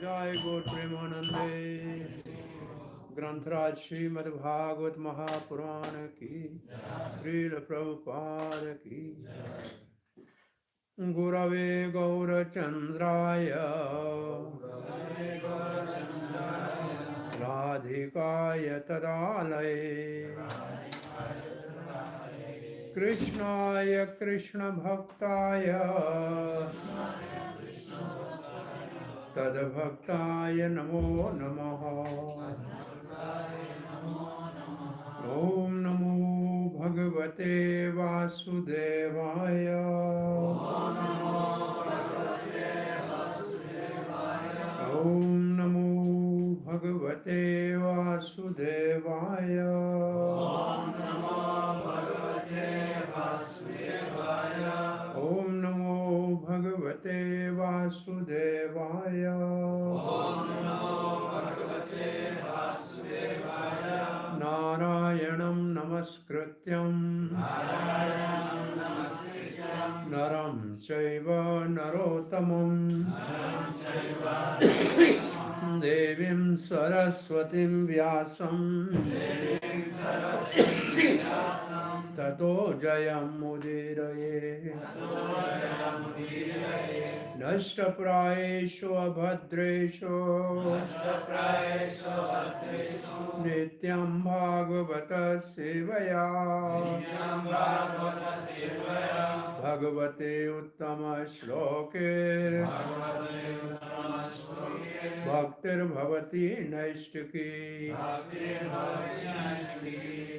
Jai Gaur Premanande. Grantaraj Srimad Bhagavat Mahapurana ki, Srila Prabhupada ki. Gurave Gaura Chandraya, Radhikaya Tadalaya, Krishnaya Krishna Bhaktaya, Tadbhaktaya Namo Namaha. Om Namo Bhagavate Vasudevaya. Om Namo Bhagavate Vasudevaya. Om Namo Bhagavate Vasudevaya. Narayanam Namaskrityam Naram Chaiva Narottamam Devim Saraswatim Vyasam Tato Jayam Mudiraye Nashtaprayeshu Abhadreshu Nityam Bhagavata Sevaya Bhagavate Uttama Shloke Bhaktir Bhavati Naistaki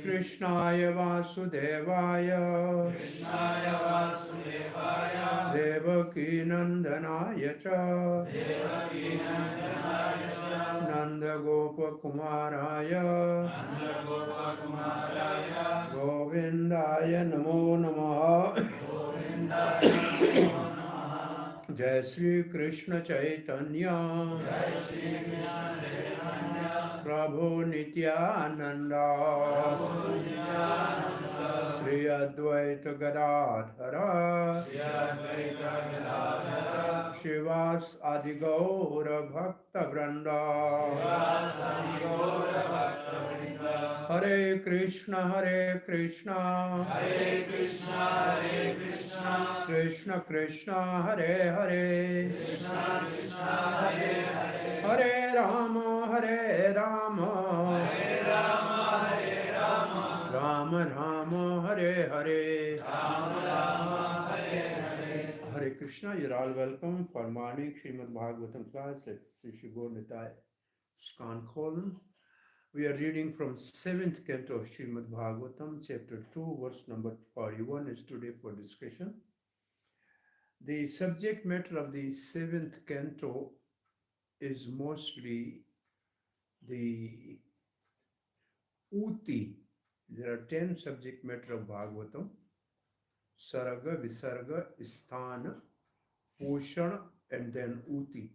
Krishnaya Vasudevaya Devaki Nandanaya Cha Nanda Gopa Kumaraya Govindaya Namo Namaha Jai Shri Krishna Chaitanya Prabhu Nityananda Sri Advaita Gadadhara Shivas Adigaura Bhakta Vranda Hare Krishna Hare Krishna Krishna Krishna Hare Hare Hare Rama Hare Rama Rama Rama Hare Hare Hare Krishna. You're all welcome for morning Srimad Bhagavatam class at Srishigornitai ISKCON kolun. We are reading from 7th canto of Srimad Bhagavatam, chapter 2, verse number 41 is today for discussion. The subject matter of the 7th canto is mostly the uti. There are 10 subject matter of Bhagavatam: Sarga, Visarga, Sthana, Poshan, and then uti.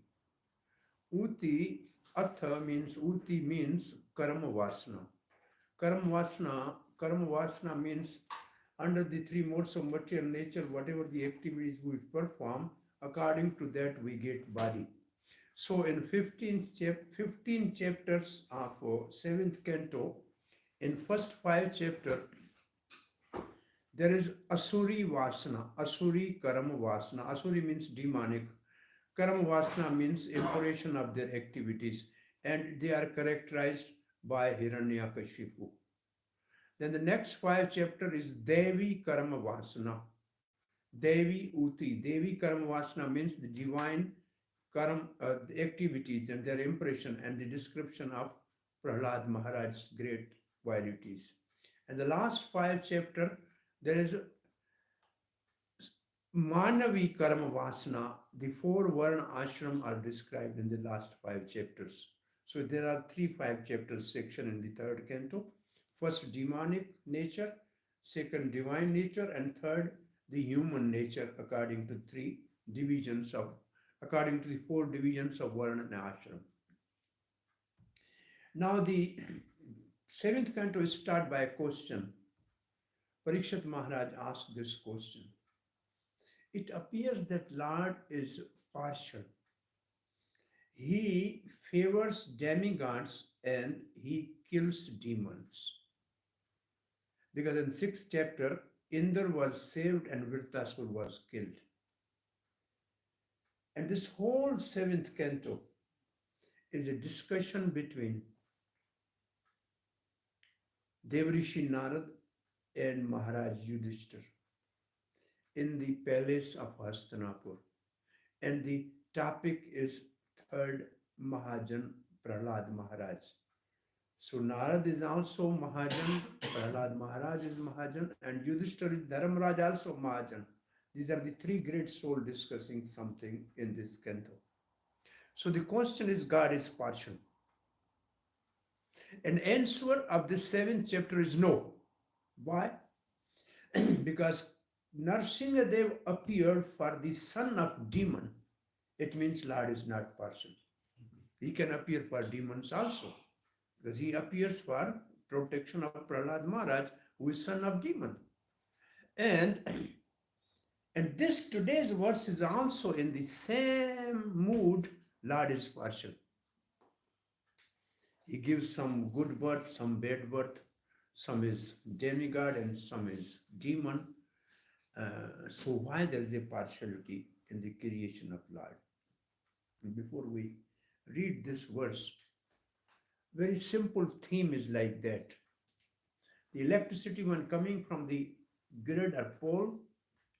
Uti, atha means, uti means karma vasana. Karma vasana means under the three modes of material nature, whatever the activities we perform, according to that we get body. So in 15 chapters of 7th canto, in first 5 chapters, there is Asuri Vasana, Asuri Karma Vasana. Asuri means demonic. Karma Vasana means impression of their activities, and they are characterized by Hiranyakashipu. Then the next 5 chapter is Devi Karma Vasana. Devi Uti. Devi Karma Vasana means the divine karma, the activities and their impression and the description of Prahlad Maharaj's great qualities. And the last 5 chapter, there is Manavi Karma Vasana. The 4 Varna ashram are described in the last 5 chapters. So there are 5 chapters section in the 3rd canto. First, demonic nature, second, divine nature, and third, the human nature, according to the 4 divisions of Varna and ashram. Now the 7th canto is started by a question. Parikshit Maharaj asked this question. It appears that Lord is partial. he favors demigods and he kills demons. Because in 6th chapter, Indra was saved and Vritasur was killed. And this whole 7th canto is a discussion between Devrishi Narad and Maharaj Yudhishthir in the palace of Hastinapur. And the topic is third Mahajan, Prahlad Maharaj. So Narad is also Mahajan, Prahlad Maharaj is Mahajan, and Yudhishthir is Dharmaraj also Mahajan. These are the three great souls discussing something in this canto. So the question is, God is partial. An answer of the 7th chapter is no. Why? Because Narsingadev appeared for the son of demon. It means Lord is not partial. He can appear for demons also, because he appears for protection of Prahlad Maharaj, who is son of demon. And this today's verse is also in the same mood. Lord is partial. He gives some good birth, some bad birth, some is demigod and some is demon. So why there is a partiality in the creation of Lord? And before we read this verse, very simple theme is like that. The electricity when coming from the grid or pole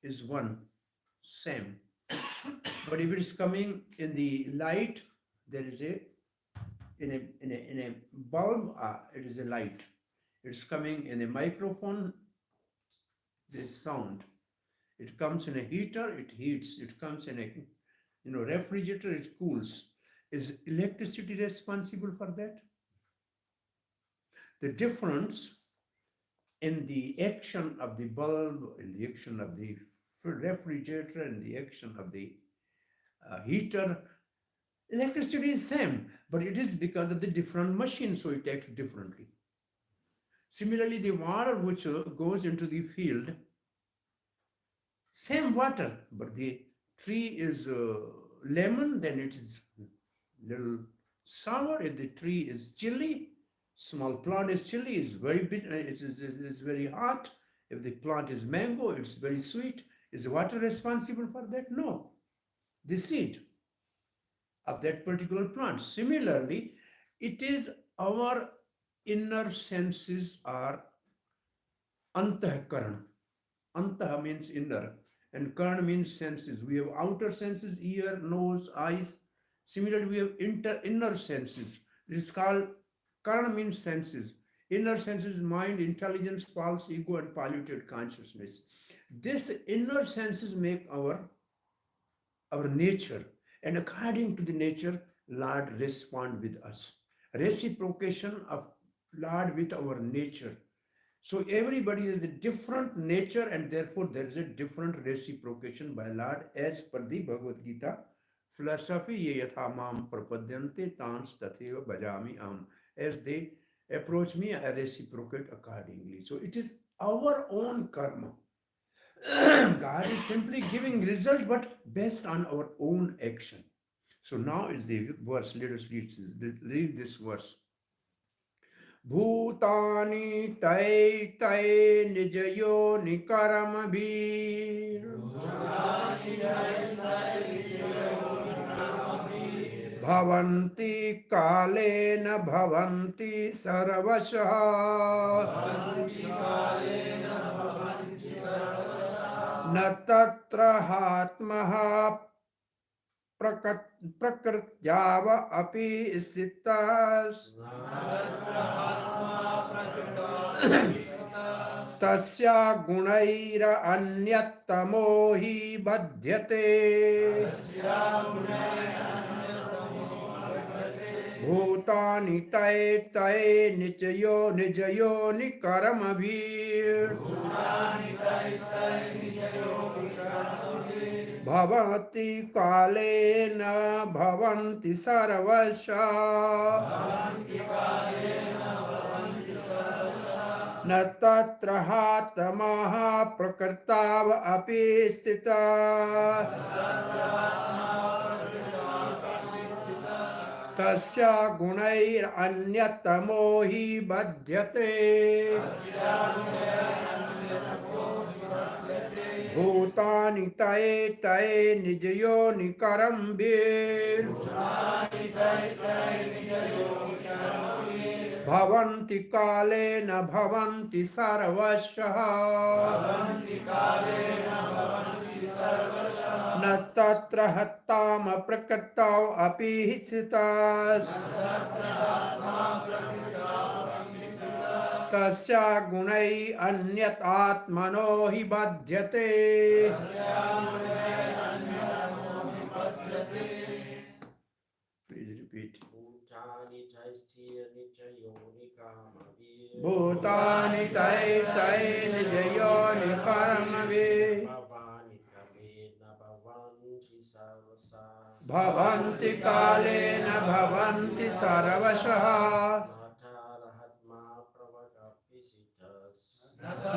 is one, same. But if it is coming in the light, there is in a bulb, it is a light. It's coming in a microphone, there is sound. It comes in a heater, it heats. It comes in a refrigerator, it cools. Is electricity responsible for that? The difference in the action of the bulb, in the action of the refrigerator, in the action of the heater, electricity is same, but it is because of the different machine, so it acts differently. Similarly, the water which goes into the field, same water, but the tree is lemon, then it is little sour. If the tree is chilly, small plant is chilly, it's very bit, it's very hot. If the plant is mango, it's very sweet. Is water responsible for that? No. The seed of that particular plant. Similarly, it is our inner senses are antahkarana. Antah means inner and karana means senses. We have outer senses, ear, nose, eyes. Similarly, we have inner senses. It is called karana means senses. Inner senses, mind, intelligence, false ego, and polluted consciousness. This inner senses make our nature, and according to the nature, Lord respond with us. Reciprocation of Lord with our nature. So everybody has a different nature, and therefore there is a different reciprocation by Lord as per the Bhagavad Gita philosophy. Ye yatha mam prapadyante tans tatheva bhajami am. As they approach me, I reciprocate accordingly. So it is our own karma. God is simply giving result, but based on our own action. So now is the verse. Let us read this verse. Bhutani tai tai nijayo nikaram bhir. Bhavanti kalena bhavanti sarvasah. Na tatra hatmaha prakrityava api sthitas. Tasya gunaira anyattamo hi badhyate. Bhutani tai tai nijayo nikaramabhir. Bhavati kalena bhavanti sarvasha. Na tatra hatamaha prakrtava api stita. तस्या गुणैरन्यतमो हि बध्यते भूतानि तये तये निजयोनिकरं वीर भवन्ति काले न भवन्ति सर्वशः न तत्र हत्ताम प्रकृतौ अपि स्थितास् तस्या गुणै अन्यत् आत्मनो हि बध्यते Please repeat. Bhutani tai tai nijayoni karmavi bhavanti kalena bhavanti sarvashaha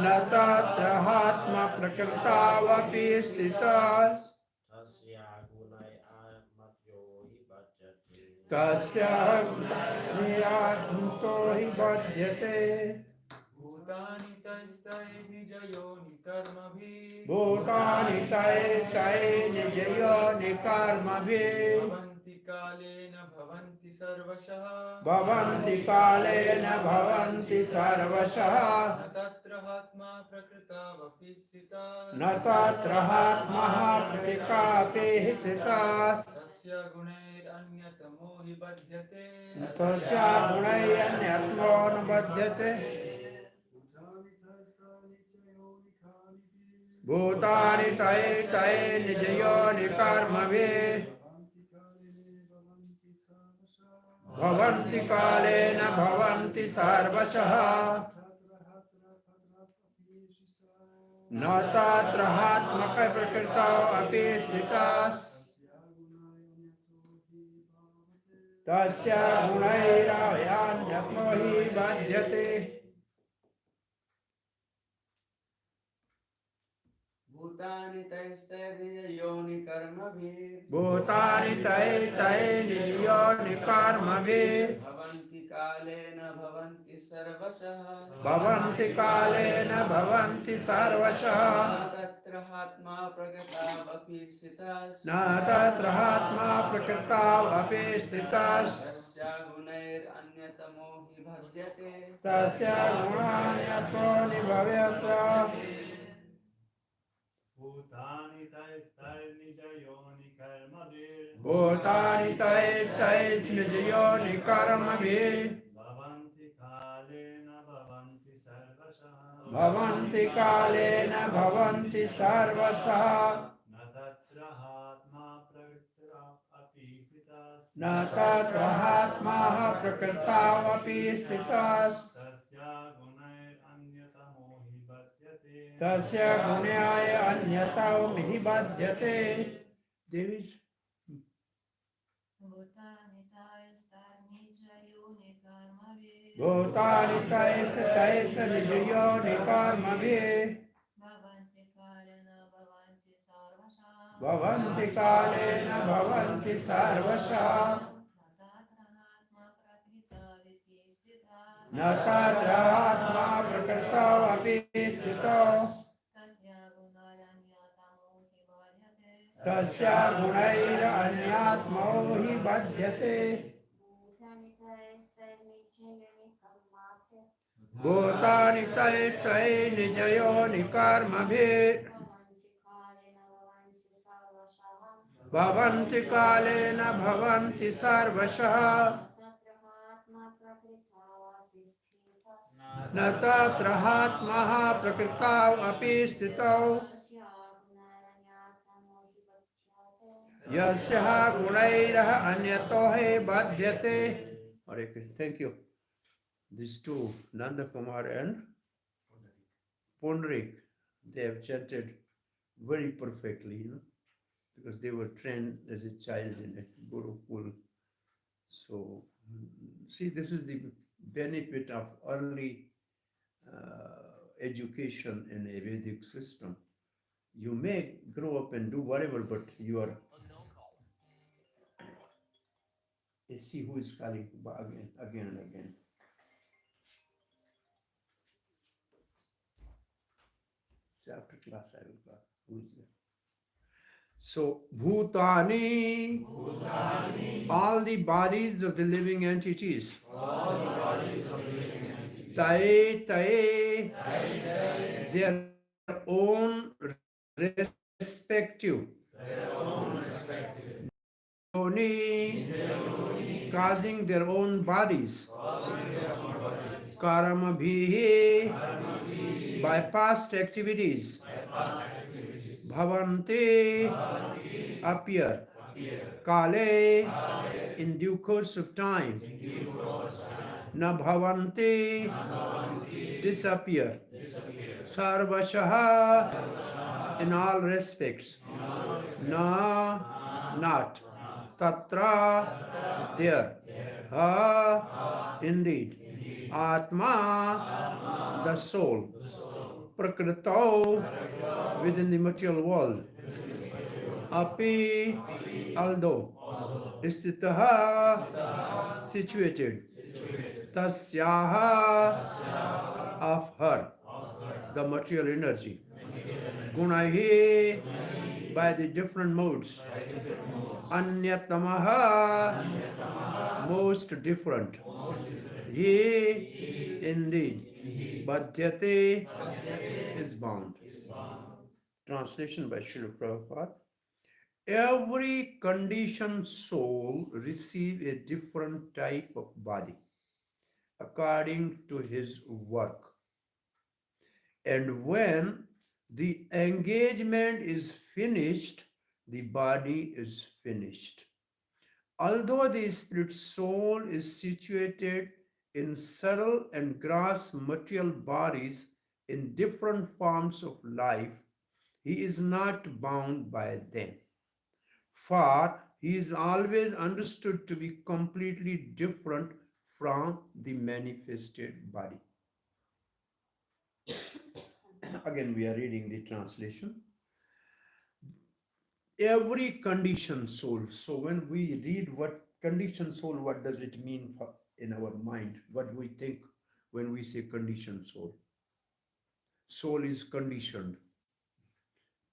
na tatra hatma prakrtavapi sthitas tasya gunayatmanto hi badyate Bhutani taistai nijayoni karmabhi Bhutani tai tai nijayoni karmabhi Bhavanti kalena bhavanti sarvashaha Bhavanti kalena bhavanti sarvashaha Na tatra hatma prakrtavapi sthitas Na tatra hatmaha pratikapi sthitas Tasya gunair anyatamo hi badhyate Tasya gunai anyatmo na badyate Bhutani tai tai nijayoni karmabhi Bhavanti kalena bhavanti sarvashaha Na tatra hatmaka prakrtau api sthitas Tasya gunairayanyatmo hi badyate Bhutani taistai nijayoni karmabhi Bhutani tai tai nijayoni karmabhi Bhavanti kalena bhavanti sarvashaha Bhavanti kalena bhavanti sarvashaha Na tatra hatma prakrtavapi sthitas Na tatra hatma prakrtau api sthitas Tasya gunair anyatamo hi bhadyate Tasya gunanyatmo nibhavyata Bhutani taistai nijayoni karmabhir Bhutani tai tai nijayoni karmabhi Bhavanti kalena bhavanti sarvashaha Bhavanti kalena bhavanti sarvasaha Na tatra hatma prakrtavapi sthitas Na tatra hatmaha prakrtau api sthitas Tasya gunair anyatamo hi badyate Tasya gunyaya anyatau mihi badyate Devis Bhutani taistai nijayoni karmabhi Bhutani taisa taisa nijayoni karmabhi Bhavanti kalena bhavanti sarvashaha Bhavanti kalena bhavanti sarvashaha Na tatra hatma prakrtavapi Na tatra hatma prakrtau sthitas api sthitas Tasya gunaranyatamo hi badyate Tasya gunaira anyatmo hi badyate Bhutani taistai nijayoni karmabhi Bhutani taisa nijayoni karmabhi Bhavanti kalena bhavanti sarvashaha Bhavanti kalena bhavanti sarvashaha Na tatra hatmaha prakrtau api sthitas Yasya gunairah anyato he badhyate Hare Krishna. Thank you. These two, Nanda Kumar and Pondarik, they have chanted very perfectly, because they were trained as a child in a Gurukul. So, see, this is the benefit of early education in a Vedic system. You may grow up and do whatever, but you are Let's see who is calling again and again. So after class I will call. Who is there? So, Bhutani, all the bodies of the living entities. Tae, their own respective. Yoni, causing their own bodies. Karma bhihi, by past activities. Bhavanti, appear. Kale, in due course of time. Na bhavanti, disappear. Sarvashaha, in all respects. Na, not. Tatra, there. Ha, indeed. Atma, the soul. Prakrito, within the material world. Api, although. Istitaha, situated. Tasyaha, of her, the material energy. Gunahi, by the different modes. Anyatamaha, most different. He, indeed. Badhyate, is bound. Translation by Srila Prabhupada. Every conditioned soul receives a different type of body according to his work. And when the engagement is finished, the body is finished. Although the spirit soul is situated in subtle and gross material bodies in different forms of life, he is not bound by them. For he is always understood to be completely different from the manifested body. Again, we are reading the translation. Every conditioned soul. So when we read what conditioned soul, what does it mean in our mind? What do we think when we say conditioned soul? Soul is conditioned.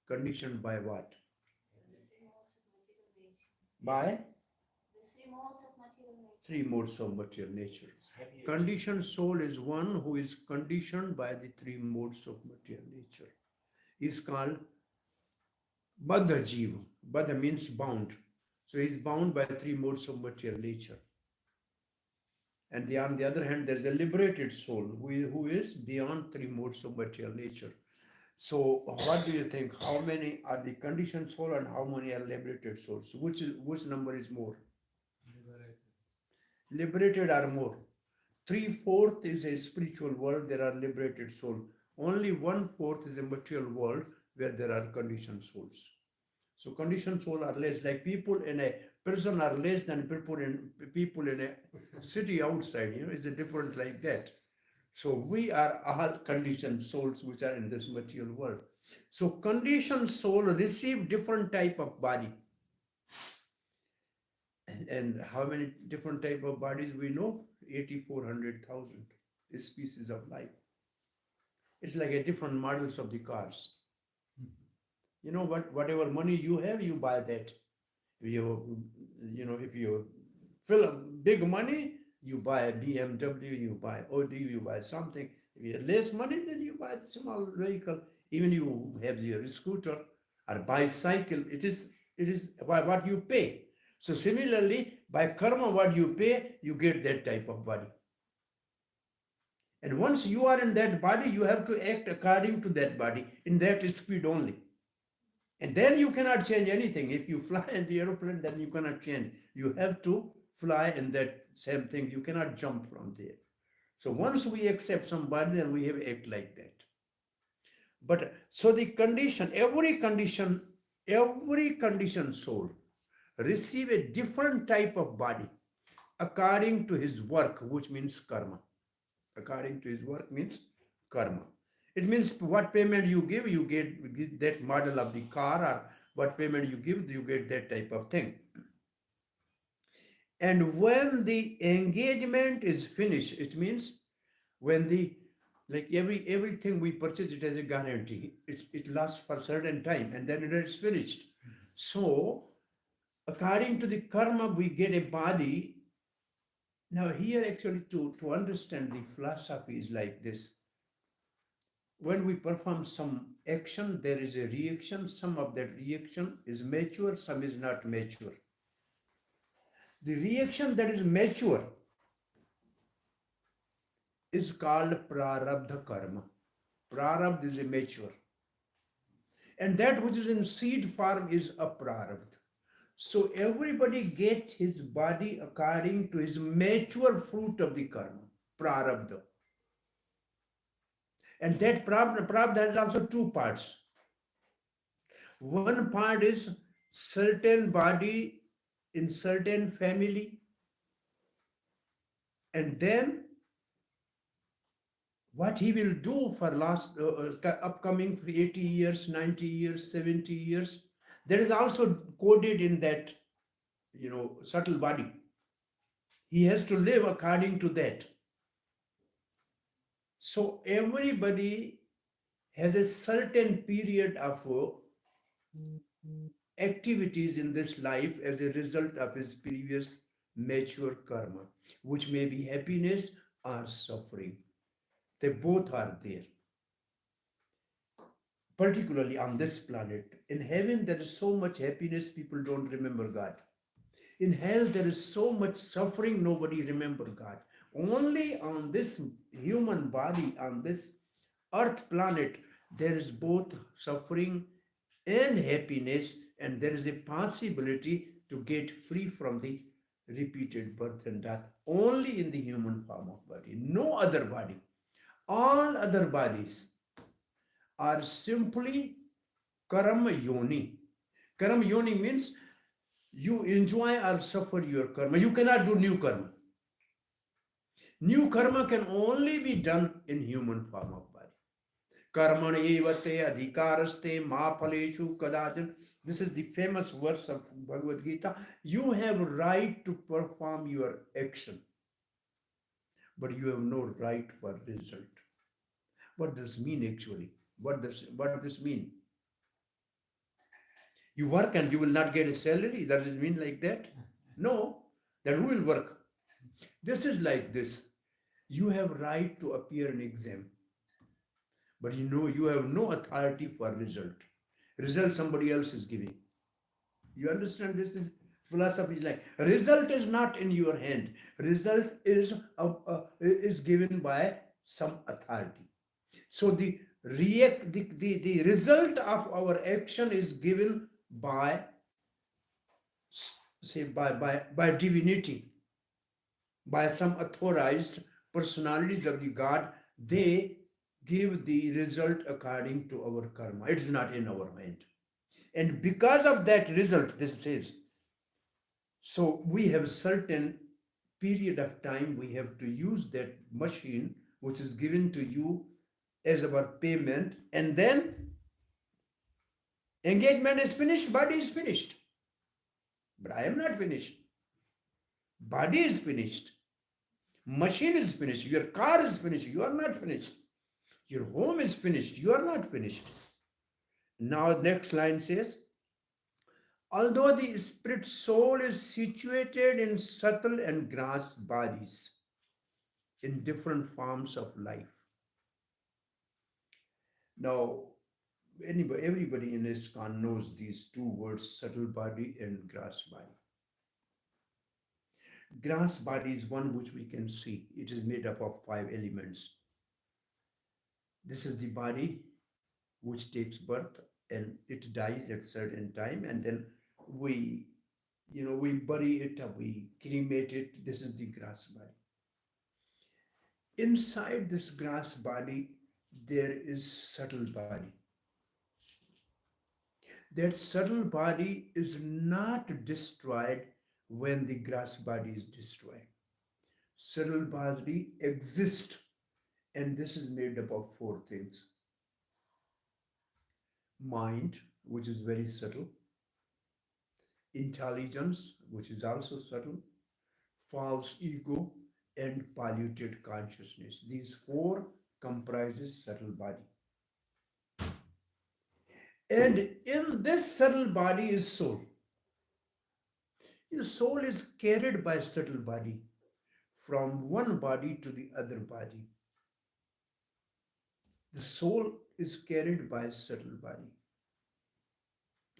Conditioned by what? By three modes of material nature. Conditioned soul is one who is conditioned by the three modes of material nature. Is called Baddha Jiva. Baddha means bound. So he is bound by three modes of material nature. And on the other hand, there is a liberated soul who is beyond three modes of material nature. So what do you think? How many are the conditioned soul and how many are liberated souls? Which number is more? Liberated are more. 3/4 is a spiritual world, there are liberated souls. Only 1/4 is a material world where there are conditioned souls. So conditioned souls are less, like people in a prison are less than people in a city outside, it's a difference like that. So we are all conditioned souls which are in this material world. So conditioned soul receive different type of body. And how many different type of bodies we know? 84,000 species of life. It's like a different models of the cars. Whatever money you have, you buy that. If you fill up big money, you buy a BMW, you buy Audi, you buy something. If you have less money, then you buy a small vehicle. Even you have your scooter or bicycle, it is what you pay. So similarly, by karma, what you pay, you get that type of body. And once you are in that body, you have to act according to that body, in that speed only. And then you cannot change anything. If you fly in the aeroplane, then you cannot change. You have to fly in that same thing. You cannot jump from there. So once we accept somebody, then we have to act like that. But so the condition, every conditioned soul receive a different type of body according to his work, which means karma. According to his work means karma. It means what payment you give, you get that model of the car, or what payment you give, you get that type of thing. And when the engagement is finished, it means when the like everything we purchase it as a guarantee, it lasts for a certain time and then it is finished. So according to the karma, we get a body. Now here actually to understand the philosophy is like this. When we perform some action, there is a reaction. Some of that reaction is mature, some is not mature. The reaction that is mature is called prarabdha karma. Prarabdha is a mature. And that which is in seed form is aprarabdha. So everybody gets his body according to his mature fruit of the karma, prarabdha. And that prarabdha has also two parts. One part is certain body in certain family, and then what he will do for last upcoming 80 years, 90 years, 70 years, that is also coded in that subtle body. He has to live according to that. So everybody has a certain period of activities in this life as a result of his previous mature karma, which may be happiness or suffering. They both are there. Particularly on this planet. In heaven, there is so much happiness, people don't remember God. In hell, there is so much suffering, nobody remember God. Only on this human body, on this earth planet, there is both suffering and happiness, and there is a possibility to get free from the repeated birth and death only in the human form of body, no other body. All other bodies are simply karma yoni. Karma yoni means you enjoy or suffer your karma. You cannot do new karma. New karma can only be done in human form of body. Karman evate adhikaraste ma phaleshu kadachan. This is the famous verse of Bhagavad Gita. You have right to perform your action, but you have no right for result. What does this mean actually? What does this mean? You work and you will not get a salary? Does it mean like that? No. Then who will work? This is like this. You have right to appear in exam, but you have no authority for result. Result somebody else is giving. You understand? This is philosophy is like result is not in your hand. Result is given by some authority. So the result of our action is given by divinity, by some authorized personalities of the God. They give the result according to our karma. It's not in our hand. And because of that result, this says, so we have certain period of time we have to use that machine which is given to you as our payment, and then engagement is finished, body is finished. But I am not finished. Body is finished. Machine is finished. Your car is finished. You are not finished. Your home is finished. You are not finished. Now next line says, although the spirit soul is situated in subtle and gross bodies in different forms of life. Now, everybody in ISKCON knows these two words, subtle body and gross body. Gross body is one which we can see. It is made up of 5 elements. This is the body which takes birth and it dies at certain time, and then we bury it or we cremate it. This is the gross body. Inside this gross body, there is subtle body. That subtle body is not destroyed when the gross body is destroyed. Subtle body exists, and this is made up of 4 things. Mind, which is very subtle. Intelligence, which is also subtle. false ego, and polluted consciousness. These four comprises subtle body. And in this subtle body is soul. The soul is carried by subtle body from one body to the other body. The soul is carried by subtle body.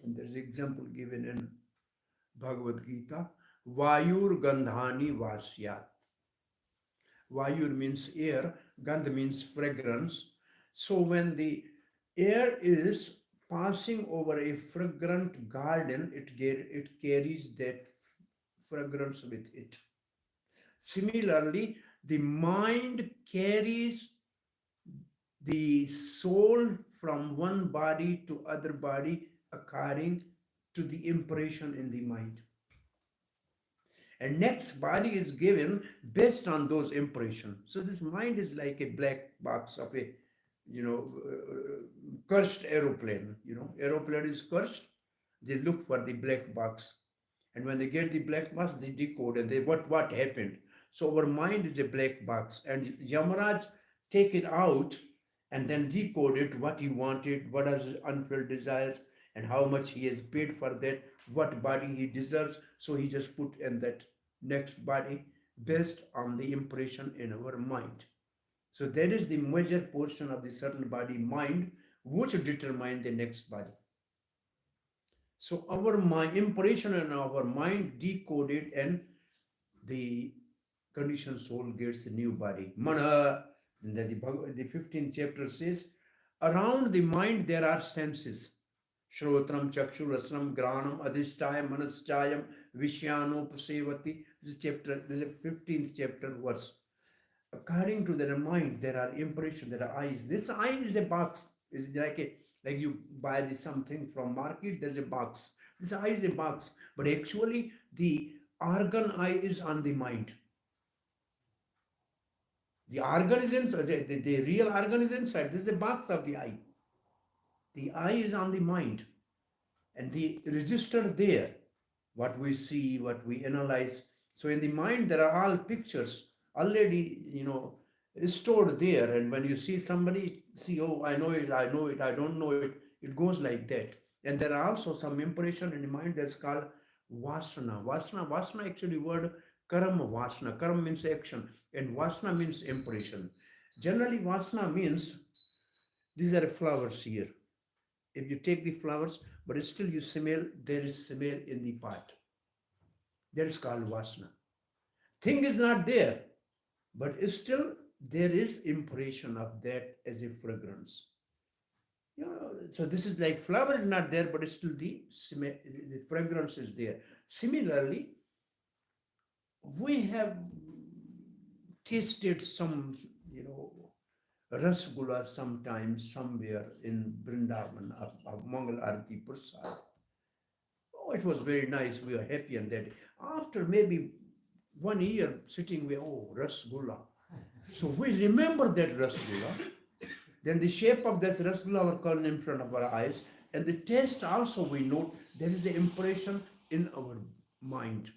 And there's an example given in Bhagavad Gita. Vayur gandhani vasyat. Vayur means air, gandh means fragrance. So when the air is passing over a fragrant garden, it carries that fragrance with it. Similarly, the mind carries the soul from one body to other body according to the impression in the mind. And next body is given based on those impressions. So this mind is like a black box of a, cursed aeroplane. Aeroplane is cursed. They look for the black box. And when they get the black box, they decode and they what happened. So our mind is a black box. And Yamaraj take it out and then decode it, what he wanted, what are his unfulfilled desires, and how much he has paid for that, what body he deserves. So he just put in that next body based on the impression in our mind. So that is the major portion of the subtle body, mind, which determine the next body. So our mind, impression in our mind decoded, and the conditioned soul gets the new body. Mana, the 15th chapter says, around the mind there are senses. Shrotram, Chakshu, Rasnam, Granam, Adhishtayam, Manaschayam, Vishyano, This is a 15th chapter verse. According to their mind, there are impressions, there are eyes. This eye is a box. It's like you buy something from market, there's a box. This eye is a box. But actually, the organ eye is on the mind. The organ is inside, the real organ is inside. This is a box of the eye. The eye is on the mind. And the register there, what we see, what we analyze. So in the mind, there are all pictures already, stored there. And when you see somebody, oh, I know it, I don't know it, it goes like that. And there are also some impression in the mind that's called vasana. Vasana actually word karma vasana. Karma means action and vasana means impression. Generally, vasana means these are flowers here. If you take the flowers, but still you smell, there is smell in the pot. That is called vasana. Thing is not there, but still there is impression of that as a fragrance. So this is like flower is not there, but still the fragrance is there. Similarly, we have tasted some, rasgulla sometimes somewhere in Vrindavan of Mangal Arati Prasad. Oh, it was very nice. We were happy on that. After maybe 1 year sitting there, rasgulla. So we remember that rasgulla. Then the shape of that rasgulla will come in front of our eyes, and the taste also we note. There is an impression in our mind.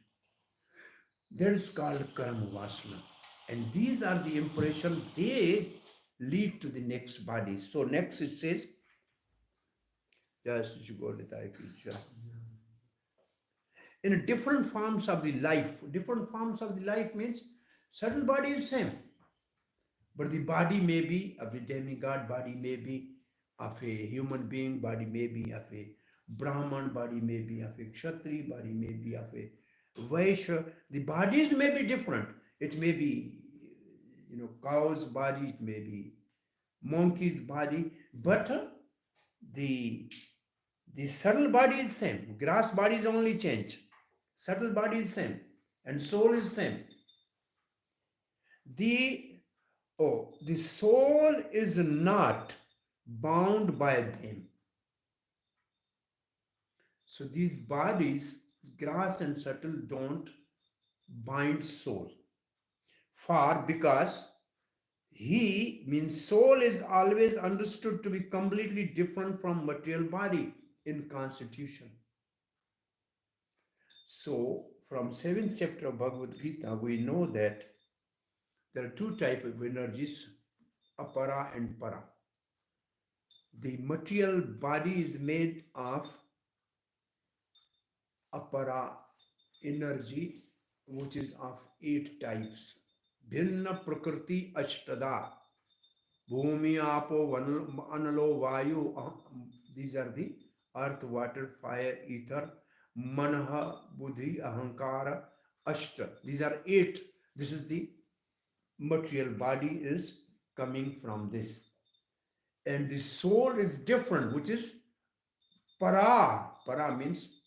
That is called karma vasana. And these are the impression, they lead to the next body. So next it says, in different forms of the life means subtle body is same, but the body may be of the demigod, body may be of a human being, body may be of a Brahman, body may be of a Kshatri, body may be of a Vaishya. The bodies may be different. It may be, cow's body, it may be monkey's body, but the subtle body is same. Grass body is only change. Subtle body is same, and soul is same. The soul is not bound by them. So these bodies, grass and subtle, don't bind soul. Because he means soul is always understood to be completely different from material body in constitution. So from 7th chapter of Bhagavad Gita, we know that there are two types of energies, apara and para. The material body is made of apara energy, which is of 8 types. Bhinna prakriti ashtada. Bhumi, apo, analo, vayu. These are the earth, water, fire, ether. Manaha, buddhi, ahankara, ashta. These are 8. This is the material body is coming from this. And the soul is different, which is para. Para means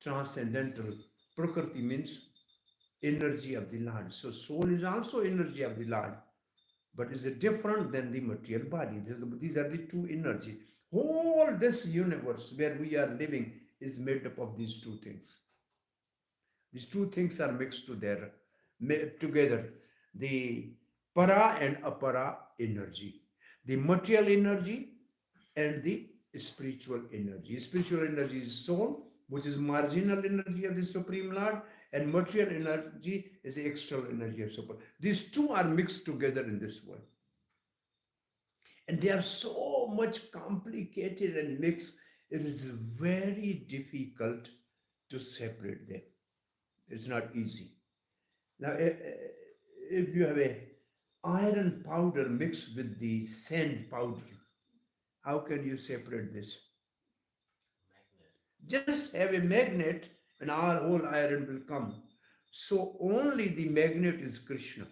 transcendental. Prakriti means energy of the Lord. So soul is also energy of the Lord, but is different than the material body. These are the two energies. Whole this universe where we are living is made up of these two things. These two things are mixed together. The para and apara energy. The material energy and the spiritual energy. Spiritual energy is soul, which is marginal energy of the Supreme Lord, and material energy is the external energy of Supreme. These two are mixed together in this world. And they are so much complicated and mixed, it is very difficult to separate them. It's not easy. Now, if you have a iron powder mixed with the sand powder, how can you separate this? Just have a magnet and our whole iron will come. So only the magnet is Krishna.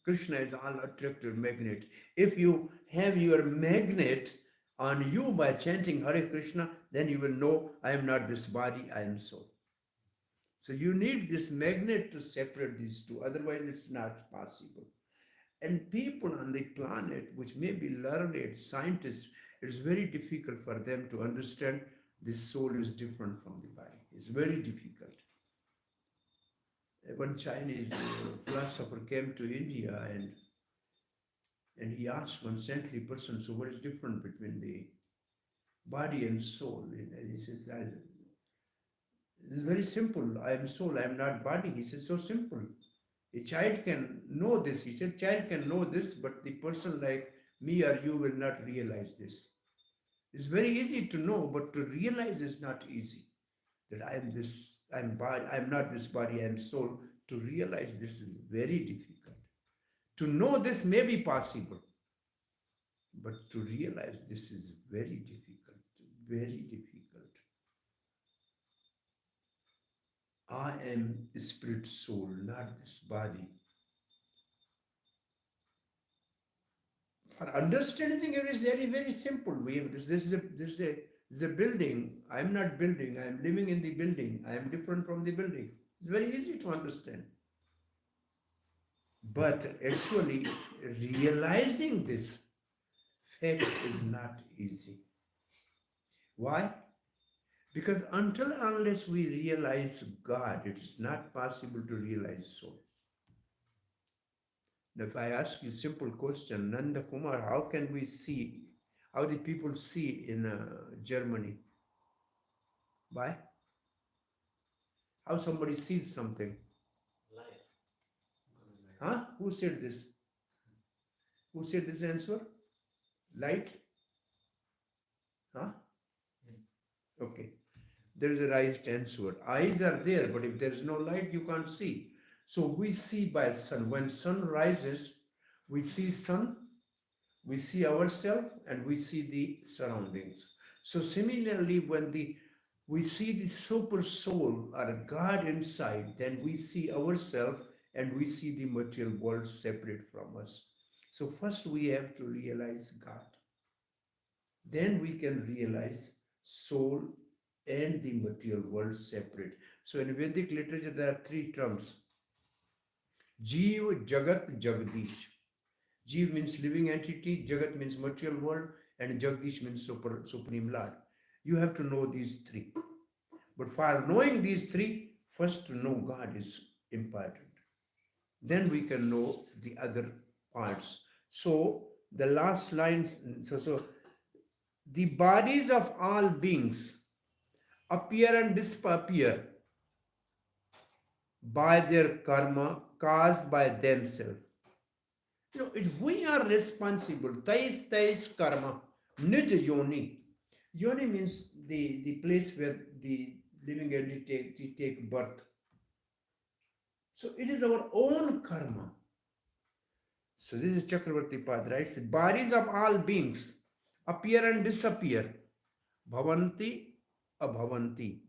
Krishna is all attractive magnet. If you have your magnet on you by chanting Hare Krishna, then you will know I am not this body, I am soul. So you need this magnet to separate these two, otherwise it's not possible. And people on the planet, which may be learned scientists, it's very difficult for them to understand this soul is different from the body. It's very difficult. One Chinese philosopher came to India and he asked one saintly person, so what is different between the body and soul? And he says, it's very simple. I am soul, I am not body. He says, so simple. A child can know this. He said, child can know this, but the person like me or you will not realize this. It's very easy to know, but to realize is not easy. That I am this, I am body, I am not this body, I am soul. To realize this is very difficult. To know this may be possible, but to realize this is very difficult, very difficult. I am spirit soul, not this body. For understanding it is very, very simple. We have this is a building. I am not building. I am living in the building. I am different from the building. It's very easy to understand. But actually realizing this fact is not easy. Why? Because until unless we realize God, it is not possible to realize soul. Now, if I ask you a simple question, Nanda Kumar, how can we see, how the people see in Germany? Why? How somebody sees something? Huh? Who said this? Who said this answer? Light? Huh? Okay. There is a right answer. Eyes are there, but if there is no light, you can't see. So we see by sun. When sun rises, we see sun, we see ourselves, and we see the surroundings. So similarly, when we see the super soul or God inside, then we see ourselves and we see the material world separate from us. So first we have to realize God. Then we can realize soul and the material world separate. So in Vedic literature, there are 3 terms. Jeev, Jagat, Jagdish. Jeev means living entity, Jagat means material world, and Jagdish means Supreme Lord. You have to know these 3. But for knowing these 3, first to know God is important. Then we can know the other parts. So the last lines, so the bodies of all beings appear and disappear. by their karma caused by themselves. If we are responsible, tais karma, nij yoni. Yoni means the place where the living entity take birth. So it is our own karma. So this is Chakravarti Pad, right? The bodies of all beings appear and disappear. Bhavanti, abhavanti,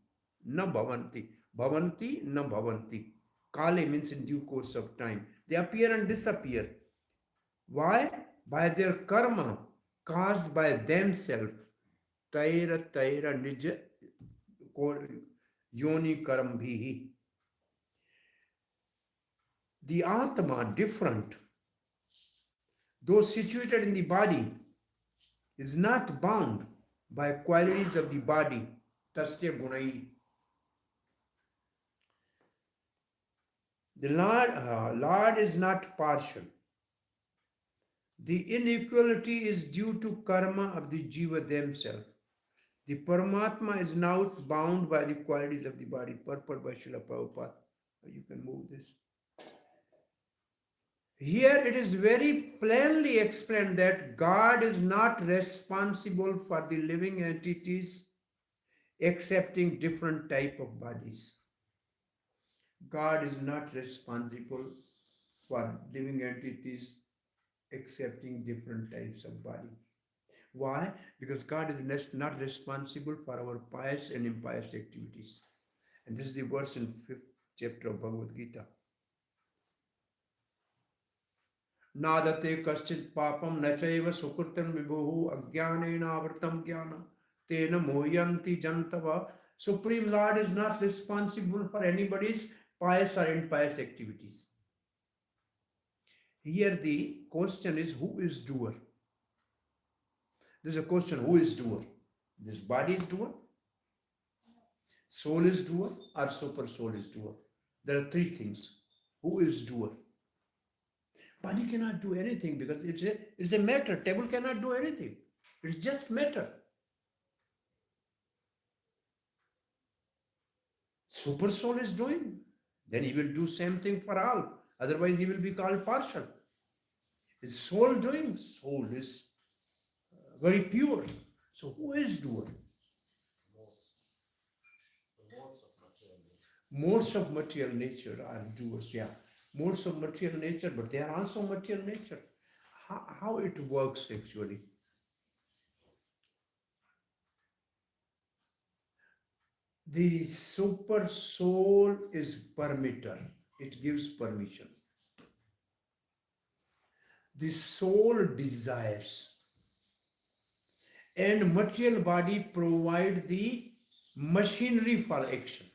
na bhavanti. Bhavanti, na bhavanti. Kale means in due course of time. They appear and disappear. Why? By their karma caused by themselves. Taira taira nija yoni karam bhihi. The Atma, different, though situated in the body, is not bound by qualities of the body. Tasya gunai. The Lord is not partial. The inequality is due to karma of the jiva themselves. The Paramatma is not bound by the qualities of the body. Purport by Srila Prabhupada. You can move this. Here it is very plainly explained that God is not responsible for the living entities accepting different type of bodies. God is not responsible for living entities accepting different types of body. Why? Because God is not responsible for our pious and impious activities. And this is the verse in 5th chapter of Bhagavad Gita. Nadate kaschit papam nachaiva sukritam vibhuhu ajnanena avartam jnana tena moyanti jantava. Supreme Lord is not responsible for anybody's pious or impious activities. Here the question is, who is doer? This is a question, who is doer? This body is doer, soul is doer, or super soul is doer. There are three things. Who is doer? Body cannot do anything because it's a matter. Table cannot do anything. It's just matter. Super soul is doing. Then he will do same thing for all. Otherwise he will be called partial. Is soul doing? Soul is very pure. So who is doer? Modes of material nature are doers, yeah. Modes of material nature, but they are also material nature. How it works actually? The super soul is permitter. It gives permission. The soul desires. And material body provide the machinery for action.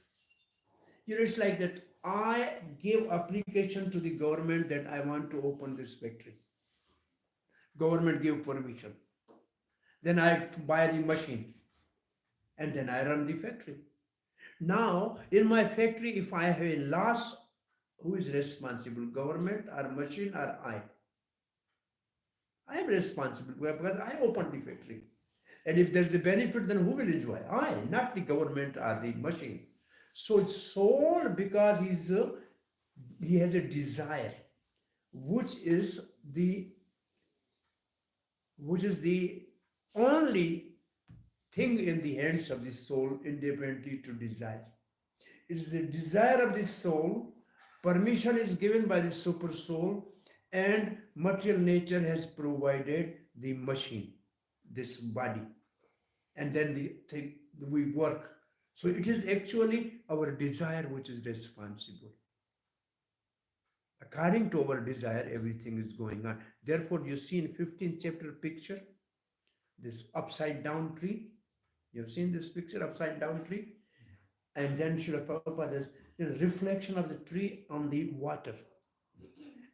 It's like that. I give application to the government that I want to open this factory. Government give permission. Then I buy the machine and then I run the factory. Now, in my factory, if I have a loss, who is responsible? Government or machine or I? I am responsible because I opened the factory. And if there is a benefit, then who will enjoy? I, not the government or the machine. So it's soul because he has a desire, which is the only thing in the hands of the soul independently to desire. It is the desire of the soul. Permission is given by the super soul, and material nature has provided the machine, this body, and then we work. So it is actually our desire which is responsible. According to our desire, everything is going on. Therefore, you see in 15th chapter picture, this upside down tree. You've seen this picture, upside down tree? And then Srila Prabhupada has reflection of the tree on the water.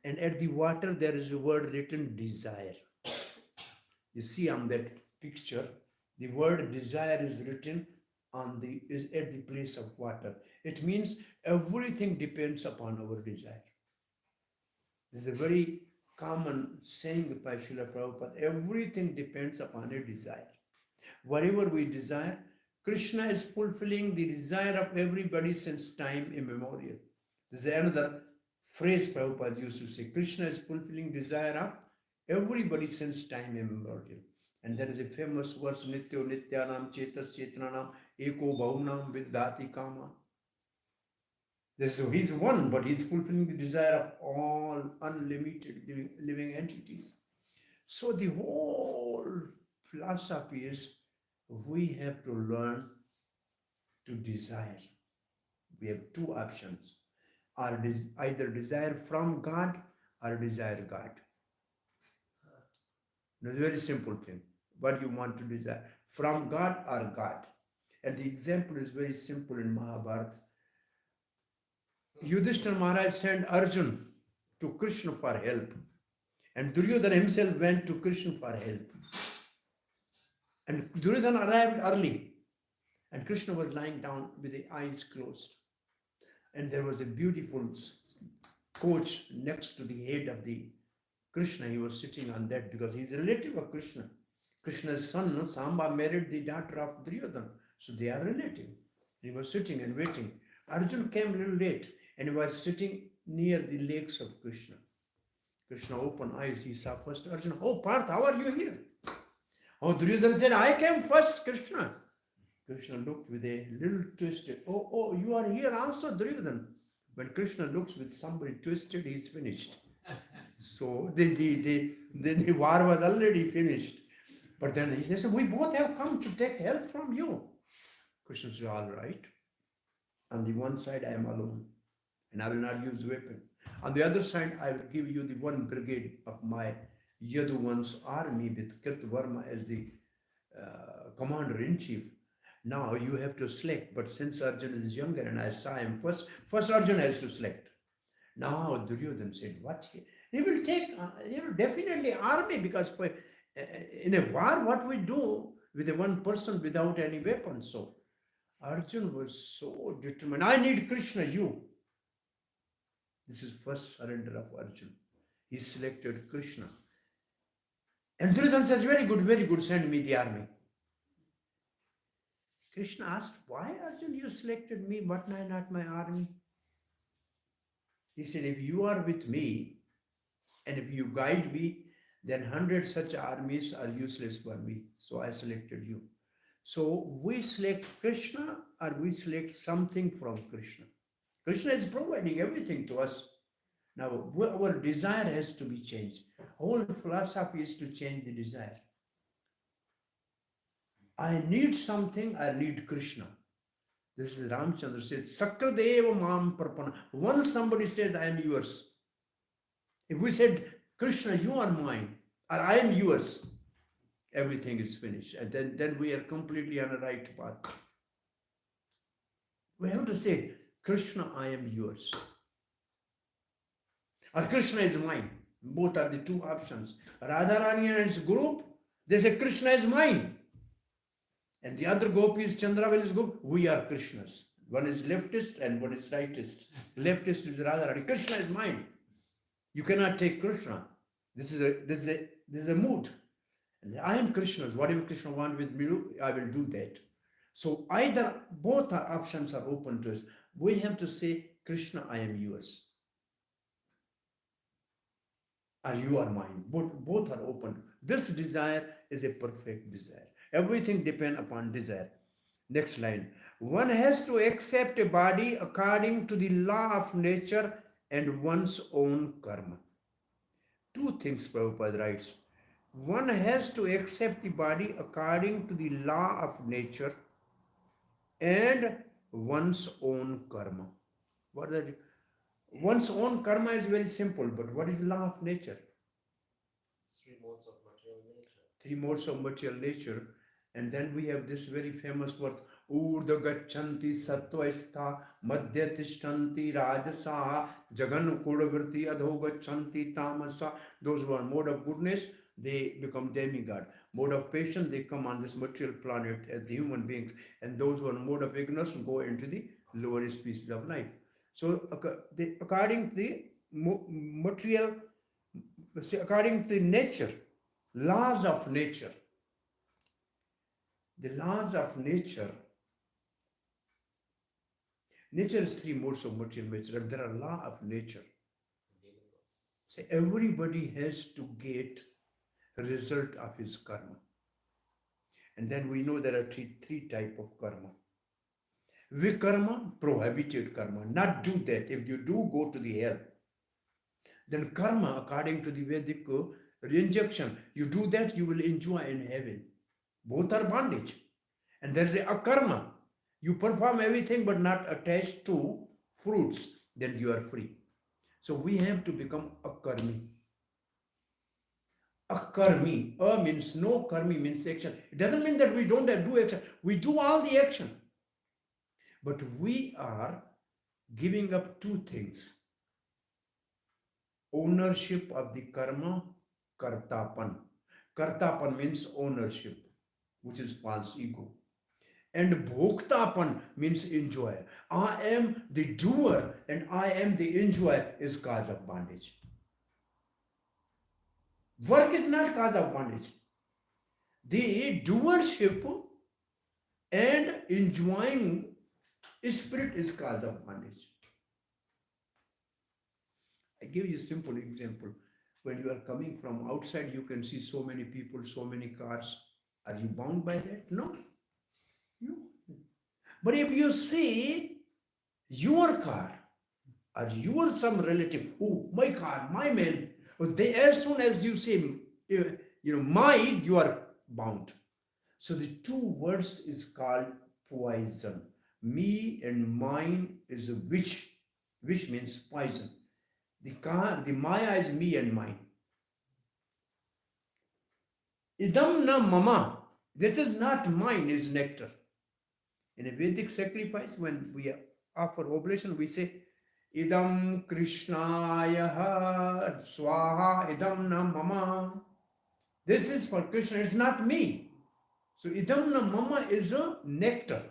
And at the water, there is a word written desire. You see on that picture, the word desire is written is at the place of water. It means everything depends upon our desire. This is a very common saying by Srila Prabhupada. Everything depends upon a desire. Whatever we desire, Krishna is fulfilling the desire of everybody since time immemorial. This is another phrase Prabhupada used to say. Krishna is fulfilling desire of everybody since time immemorial. And there is a famous verse, Nityo Nityanam Chetas Chetananam Eko Bhaunam Viddhati Kama. So he's one, but he's fulfilling the desire of all unlimited living entities. So the whole philosophy is we have to learn to desire. We have two options. Either desire from God or desire God. It's a very simple thing. What you want to desire, from God or God. And the example is very simple in Mahabharata. Yudhishthira Maharaj sent Arjun to Krishna for help. And Duryodhana himself went to Krishna for help. And Duryodhana arrived early. And Krishna was lying down with the eyes closed. And there was a beautiful couch next to the head of the Krishna. He was sitting on that because he's a relative of Krishna. Krishna's son, Samba, married the daughter of Duryodhana. So they are relative. He was sitting and waiting. Arjun came a little late and he was sitting near the legs of Krishna. Krishna opened eyes. He saw first Arjuna. Oh, Parth, how are you here? Oh, Duryodhana said, I came first, Krishna. Krishna looked with a little twisted. Oh, you are here also, Duryodhana. When Krishna looks with somebody twisted, he's finished. So the war was already finished. But then he says, we both have come to take help from you. Krishna said, all right. On the one side, I am alone, and I will not use weapon. On the other side, I will give you the one brigade of my Yaduvan's army with Kirtavarma as the commander-in-chief. Now you have to select, but since Arjuna is younger and I saw him first Arjuna has to select. Now Duryodhana said, what? He will take, definitely army, because in a war, what we do with a one person without any weapon. So Arjuna was so determined. I need Krishna, you. This is first surrender of Arjuna. He selected Krishna. And Duryodhana says, very good, send me the army. Krishna asked, why Arjuna you selected me, but not my army? He said, if you are with me, and if you guide me, then 100 such armies are useless for me. So I selected you. So we select Krishna or we select something from Krishna. Krishna is providing everything to us. Now our desire has to be changed. Whole philosophy is to change the desire. I need something, I need Krishna. This is Ramchandra says, Sakradeva Mam Parpana. Once somebody says, I am yours. If we said, Krishna, you are mine, or I am yours, everything is finished. And then we are completely on the right path. We have to say, Krishna, I am yours. Or Krishna is mine. Both are the two options. Radharani and his group, they say, Krishna is mine. And the other gopis, Chandravali's group, we are Krishnas. One is leftist and one is rightist. Leftist is Radharani. Krishna is mine. You cannot take Krishna. This is a mood. And I am Krishna's. Whatever Krishna wants with me, I will do that. So either both our options are open to us. We have to say, Krishna, I am yours. Or you are mine. Both are open. This desire is a perfect desire. Everything depends upon desire. Next line. One has to accept a body according to the law of nature and one's own karma. Two things Prabhupada writes. One has to accept the body according to the law of nature and one's own karma. What is that? One's own karma is very simple, but what is the law of nature? Three modes of material nature. And then we have this very famous word, Urdha gachanti sattvastha madhya tishtanti rajasa jagan kudavrti adho gachanti tamasa. Those who are mode of goodness, they become demigod. Mode of patience, they come on this material planet as the human beings. And those who are mode of ignorance go into the lower species of life. So according to the material, according to the nature, laws of nature, the laws of nature, Nature is three modes of material nature, and there are law of nature. So everybody has to get a result of his karma. And then we know there are three type of karma. Vikarma, prohibited karma. Not do that. If you do, go to the hell. Then karma, according to the Vedic injunction, you do that, you will enjoy in heaven. Both are bondage. And there is a akarma. You perform everything but not attached to fruits, then you are free. So we have to become akarmi. Akarmi. A means no, karmi means action. It doesn't mean that we don't do action. We do all the action. But we are giving up two things. Ownership of the karma, kartapan. Kartapan means ownership, which is false ego. And bhoktapan means enjoyer. I am the doer and I am the enjoyer is cause of bondage. Work is not cause of bondage. The doership and enjoying spirit is cause of bondage. I give you a simple example. When you are coming from outside, you can see so many people, so many cars. Are you bound by that? No. No. But if you see your car or your some relative, who my car, my man, they, as soon as you say, my, you are bound. So the two words is called poison. Me and mine is a wish. Wish means poison. The Maya is me and mine. Idam na mama. This is not mine, is nectar. In a Vedic sacrifice, when we offer oblation, we say, Idam Krishnaya Swaha Idam na mama. This is for Krishna, it's not me. So Idam na mama is a nectar.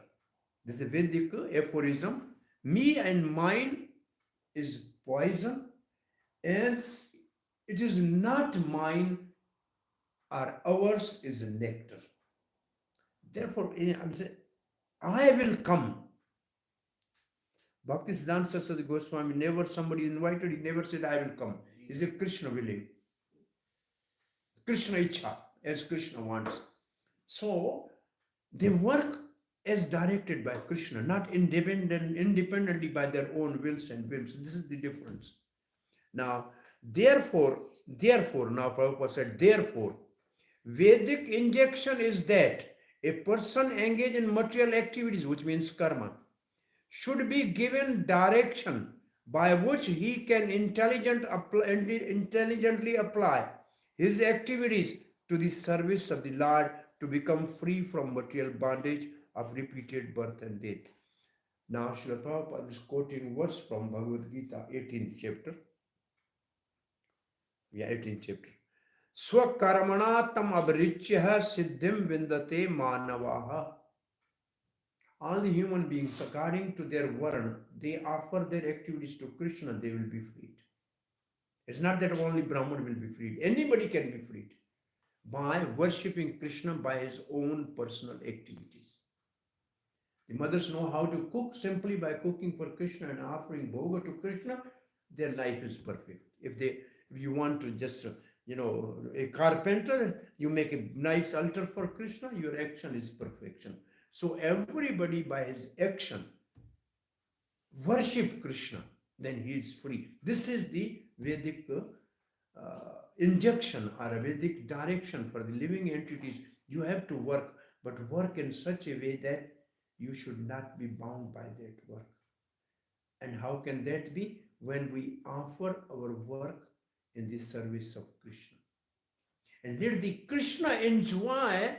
This is a Vedic aphorism. Me and mine is poison, and it is not mine or ours is a nectar. Therefore, I'm saying, I will come. Bhaktisiddhanta Saraswati Goswami, never somebody invited, he never said, I will come. He said, Krishna willing. Krishna Icha, as Krishna wants. So, they work as directed by Krishna, not independently by their own wills and whims. This is the difference. Now, therefore, now Prabhupada said, therefore, Vedic injunction is that a person engaged in material activities, which means karma, should be given direction by which he can intelligently apply his activities to the service of the Lord to become free from material bondage of repeated birth and death. Now, Srila Prabhupada is quoting verse from Bhagavad Gita, 18th chapter. 18th chapter. Swakarmanatam abhrichya siddhim vindate manavaha. All the human beings, according to their varnan, they offer their activities to Krishna, they will be freed. It's not that only Brahman will be freed. Anybody can be freed by worshipping Krishna by his own personal activities. The mothers know how to cook simply by cooking for Krishna and offering bhoga to Krishna. Their life is perfect. If you want to just, a carpenter, you make a nice altar for Krishna, your action is perfection. So everybody by his action worship Krishna, then he is free. This is the Vedic injunction or a Vedic direction for the living entities. You have to work, but work in such a way that you should not be bound by that work. And how can that be? When we offer our work in the service of Krishna. And let the Krishna enjoy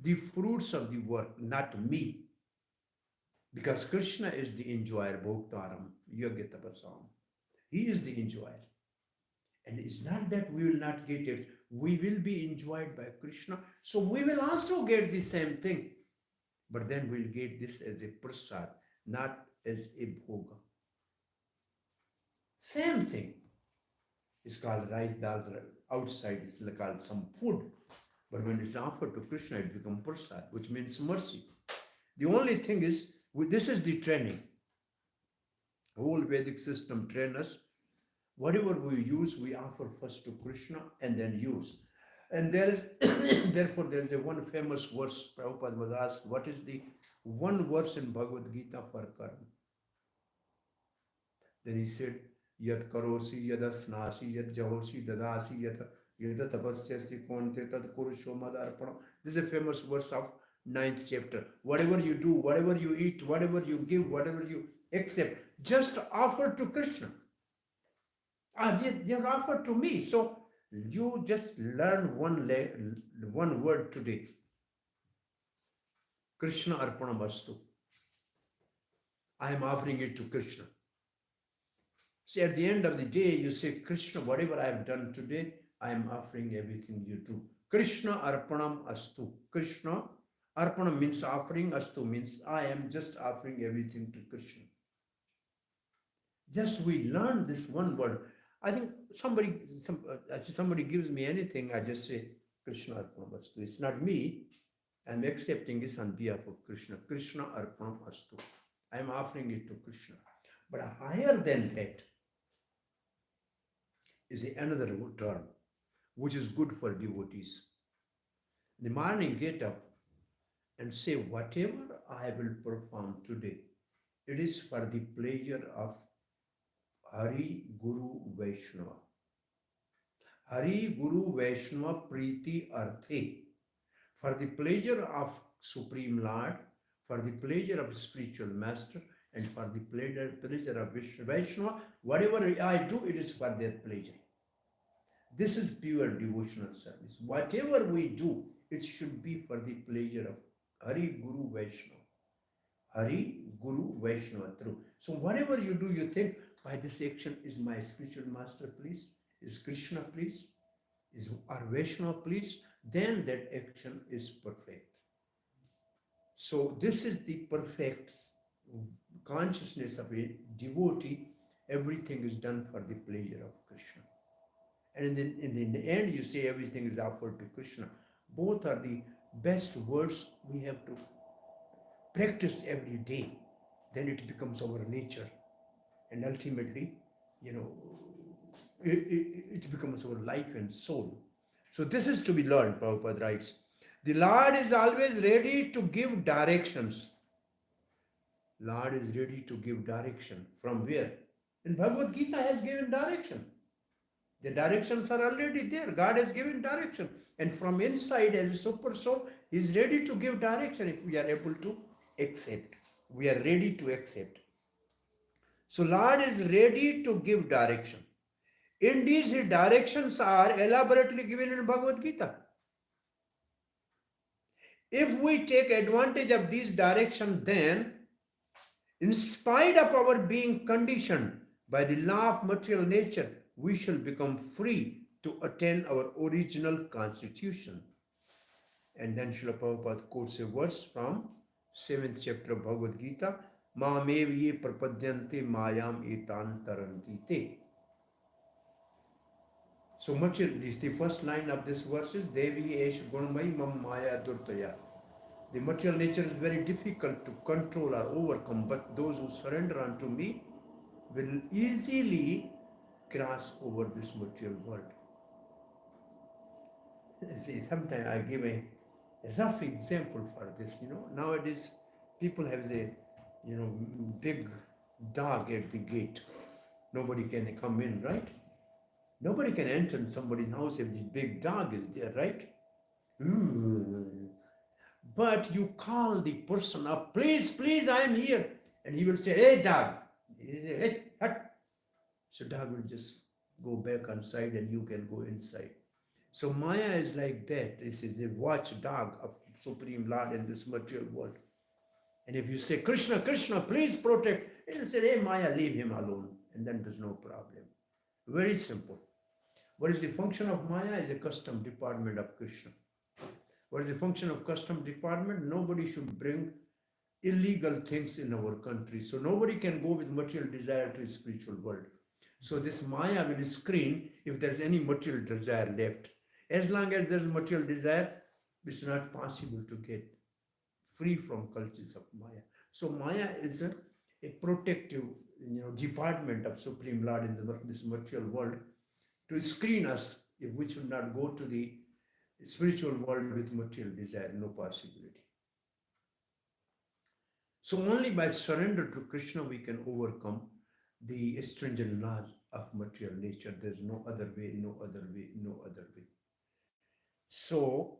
the fruits of the work, not me. Because Krishna is the enjoyer, Bhoktaram, Yogyatapasam. He is the enjoyer. And it's not that we will not get it. We will be enjoyed by Krishna. So we will also get the same thing. But then we'll get this as a prasad, not as a bhoga. Same thing. It's called rice dal. Outside it's called some food. But when it's offered to Krishna, it becomes prasad, which means mercy. The only thing is, this is the training. whole Vedic system train us. Whatever we use, we offer first to Krishna and then use. And there is, therefore, there is a one famous verse. Prabhupada was asked, what is the one verse in Bhagavad Gita for karma? Then he said, Yat karosi, yadasnasi, yat jahosi, dadasi, yat tapasyasi, konte tad kurusho madarpanam. This is a famous verse of 9th chapter. Whatever you do, whatever you eat, whatever you give, whatever you accept, just offer to Krishna. You're offered to me. So you just learn one word today. Krishna arpanam astu. I am offering it to Krishna. See, at the end of the day, you say, Krishna, whatever I have done today, I am offering everything you do. Krishna arpanam astu. Krishna arpanam means offering, astu means I am just offering everything to Krishna. Just we learn this one word. I think somebody gives me anything, I just say, Krishna arpanam astu. It's not me. I'm accepting this on behalf of Krishna. Krishna arpanam astu. I am offering it to Krishna. But higher than that is another term, which is good for devotees. In the morning, get up and say, whatever I will perform today, it is for the pleasure of Hari Guru Vaishnava. Hari Guru Vaishnava Priti Arthe. For the pleasure of Supreme Lord, for the pleasure of spiritual master, and for the pleasure of Vaishnava, whatever I do, it is for their pleasure. This is pure devotional service. Whatever we do, it should be for the pleasure of Hari Guru Vaishnava. Hari Guru Vaishnava through. So whatever you do, you think, why this action is my spiritual master pleased? Is Krishna pleased? Is our Vaishnava pleased? Then that action is perfect. So this is the perfect consciousness of a devotee. Everything is done for the pleasure of Krishna. And in the end, you say everything is offered to Krishna. Both are the best words we have to practice every day. Then it becomes our nature. And ultimately, it becomes our life and soul. So this is to be learned, Prabhupada writes. The Lord is always ready to give directions. Lord is ready to give direction. From where? In Bhagavad Gita has given direction. The directions are already there. God has given direction. And from inside as a super soul, He is ready to give direction if we are able to accept. We are ready to accept. So Lord is ready to give direction. Indeed, His directions are elaborately given in Bhagavad Gita. If we take advantage of these directions, then, in spite of our being conditioned by the law of material nature, we shall become free to attain our original constitution. And then Srila Prabhupada quotes a verse from 7th chapter of Bhagavad Gita, Mamev ye prapadyante mayam etan taranti te. So much, the first line of this verse is, Devi esh gunmai mam maya durtaya. The material nature is very difficult to control or overcome, but those who surrender unto me will easily cross over this material world. See, sometimes I give a rough example for this. Nowadays people have a big dog at the gate. Nobody can come in, right? Nobody can enter somebody's house if the big dog is there, right? But you call the person up, please, I am here. And he will say, hey, dog. He say, hey, hut. So dog will just go back inside and you can go inside. So Maya is like that. This is a watchdog of Supreme Lord in this material world. And if you say, Krishna, please protect, he will say, hey, Maya, leave him alone. And then there's no problem. Very simple. What is the function of Maya? Is a custom department of Krishna. What is the function of custom department? Nobody should bring illegal things in our country. So nobody can go with material desire to the spiritual world. So this Maya will screen if there's any material desire left. As long as there's material desire, it's not possible to get free from cultures of Maya. So Maya is a protective department of Supreme Lord in this material world to screen us if we should not go to the spiritual world with material desire, no possibility. So only by surrender to Krishna we can overcome the stringent laws of material nature. There's no other way, no other way, no other way. So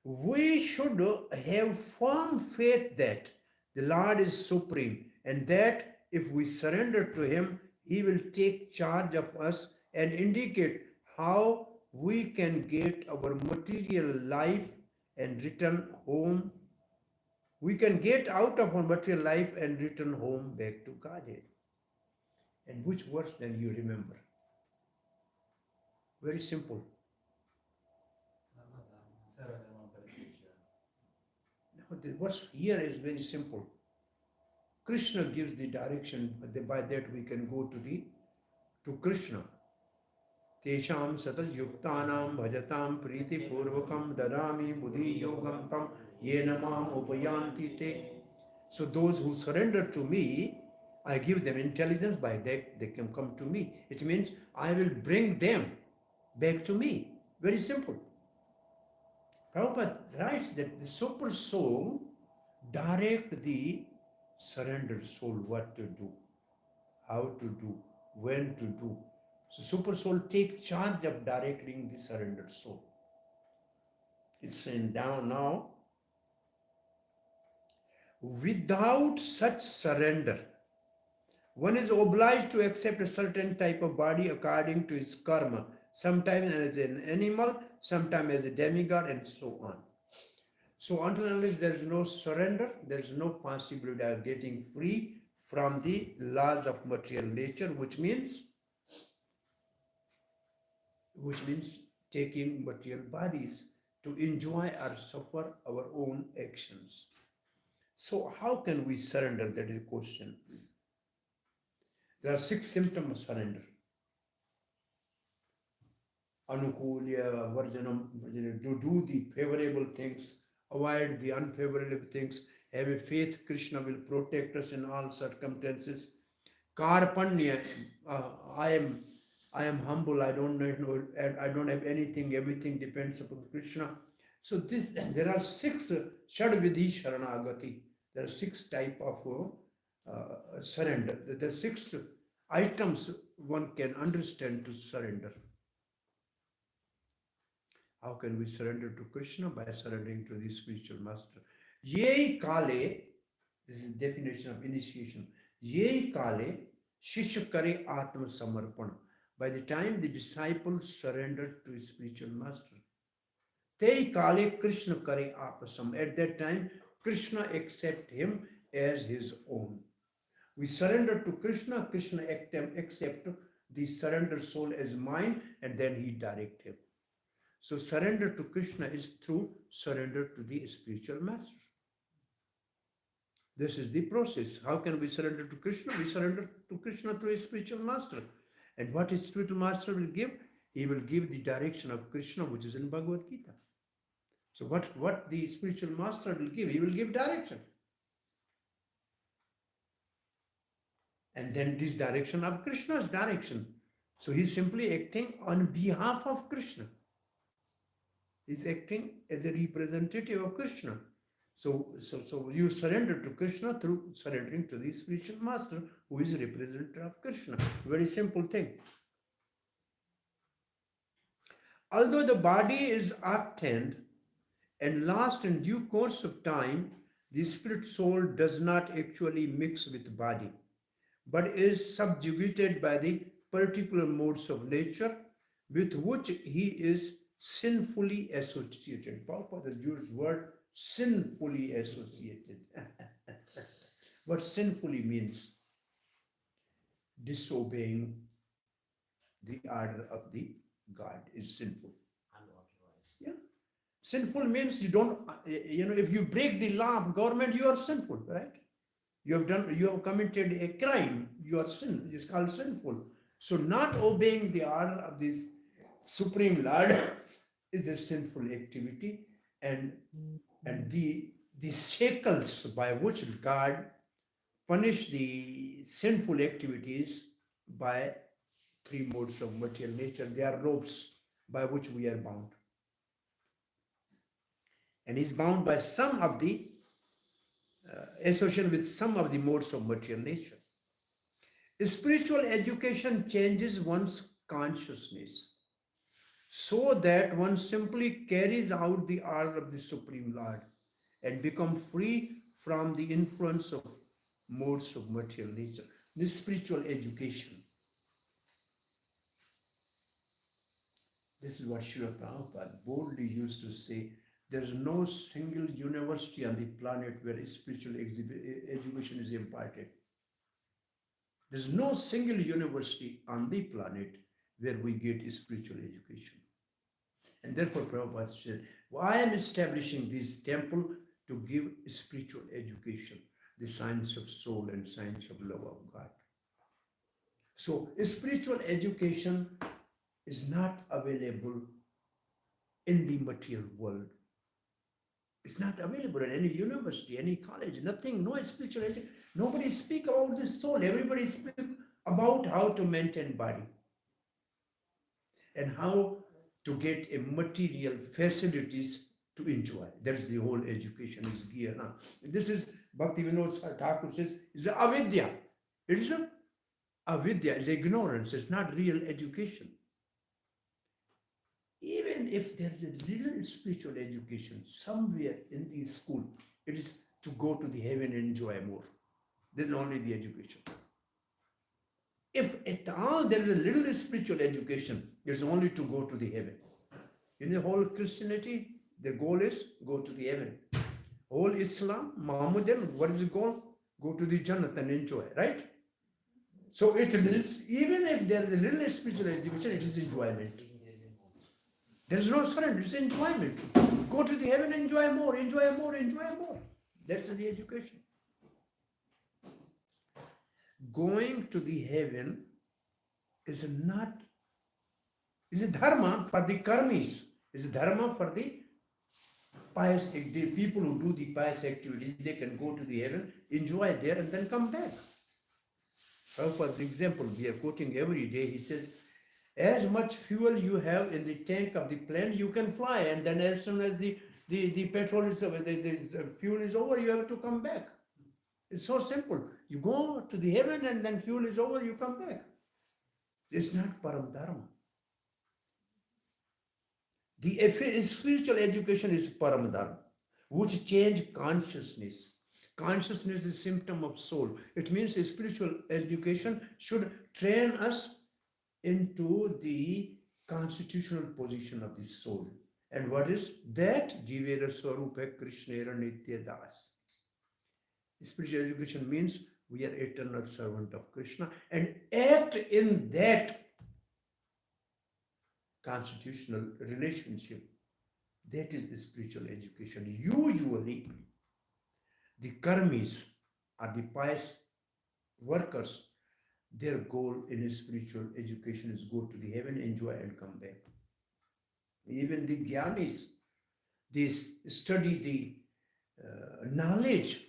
we should have firm faith that the Lord is supreme and that if we surrender to Him, He will take charge of us and indicate how we can get our material life and return home. We can get out of our material life and return home back to Godhead. And which verse then you remember? Very simple. Now the verse here is very simple. Krishna gives the direction, by that we can go to Krishna. Tesham satas yuktanam bhajatam priti purvakam dadami buddhi yogam tam yenamam upayanti te. So those who surrender to me, I give them intelligence, by that they can come to me. It means I will bring them back to me. Very simple. Prabhupada writes that the super soul direct the surrendered soul what to do, how to do, when to do. So super soul takes charge of directing the surrendered soul. It's saying down now. Without such surrender, one is obliged to accept a certain type of body according to his karma, sometimes as an animal, sometimes as a demigod, and so on. So until unless there is no surrender, there is no possibility of getting free from the laws of material nature, which means taking material bodies to enjoy or suffer our own actions. So how can we surrender? That is the question. There are 6 symptoms of surrender. Anukulya, varjanam, to do the favorable things, avoid the unfavorable things, have a faith Krishna will protect us in all circumstances. Karpanya, I am humble, I don't know, I don't have anything, everything depends upon Krishna. So there are 6 Shadvidhi Sharanagati. There are 6 type of surrender. There are 6 items one can understand to surrender. How can we surrender to Krishna? By surrendering to the spiritual master. Ye kale, this is the definition of initiation. Ye kale shishya kare atma samarpana. By the time the disciple surrendered to his spiritual master, te kale Krishna kare apasam. At that time, Krishna accept him as his own. We surrender to Krishna, Krishna accept the surrendered soul as mine, and then he direct him. So surrender to Krishna is through surrender to the spiritual master. This is the process. How can we surrender to Krishna? We surrender to Krishna through a spiritual master. And what his spiritual master will give? He will give the direction of Krishna, which is in Bhagavad Gita. So what the spiritual master will give? He will give direction. And then this direction of Krishna's direction. So he's simply acting on behalf of Krishna. He's acting as a representative of Krishna. So you surrender to Krishna through surrendering to the spiritual master, who is a representative of Krishna. Very simple thing. Although the body is obtained and lost in due course of time, the spirit soul does not actually mix with the body, but is subjugated by the particular modes of nature with which he is sinfully associated. Prabhupada has used the word sinfully associated. What sinfully means? Disobeying the order of the God is sinful. Yeah. Sinful means you don't, if you break the law of government, you are sinful, right? You have committed a crime, you are sin, it's called sinful. So not obeying the order of this Supreme Lord is a sinful activity, and the shackles by which God punish the sinful activities by three modes of material nature. They are ropes by which we are bound. And is bound by some of the association with some of the modes of material nature. Spiritual education changes one's consciousness so that one simply carries out the order of the Supreme Lord and become free from the influence of modes of material nature. This spiritual education. This is what Srila Prabhupada boldly used to say. There is no single university on the planet where spiritual education is imparted. There is no single university on the planet where we get spiritual education. And therefore Prabhupada said, well, I am establishing this temple to give spiritual education, the science of soul and science of love of God. So spiritual education is not available in the material world. It's not available in any university, any college, nothing, no spiritual education. Nobody speak about this soul. Everybody speak about how to maintain body and how to get a material facilities to enjoy. That's the whole education is gyaan. This is Bhakti Vinod Thakur says, is avidya. It is a avidya, is ignorance. It's not real education. Even if there is a little spiritual education somewhere in the school, it is to go to the heaven and enjoy more. This is only the education. If at all there is a little spiritual education, it's only to go to the heaven. In the whole Christianity, the goal is go to the heaven. Whole Islam, Mohammedan, what is the goal? Go to the Jannah and enjoy, right? So it is, even if there is a little spiritual education, it is enjoyment. There is no surrender, it's enjoyment. Go to the heaven, enjoy more, enjoy more, enjoy more. That's the education. Going to the heaven is a dharma for the karmis, is a dharma for the pious, the people who do the pious activities. They can go to the heaven, enjoy there and then come back. For example, we are quoting every day, he says, as much fuel you have in the tank of the plane, you can fly, and then as soon as the petrol is over, the fuel is over, you have to come back. It's so simple. You go to the heaven and then fuel is over, you come back. It's not param dharma. The spiritual education is param dharma, which change consciousness. Consciousness is a symptom of soul. It means a spiritual education should train us into the constitutional position of the soul. And what is that? Jivera Swarupa Krishnera Nitya Das. Spiritual education means we are eternal servant of Krishna and act in that constitutional relationship. That is spiritual education. Usually, the karmis or the pious workers, their goal in spiritual education is go to the heaven, enjoy and come back. Even the gyanis, they study the knowledge,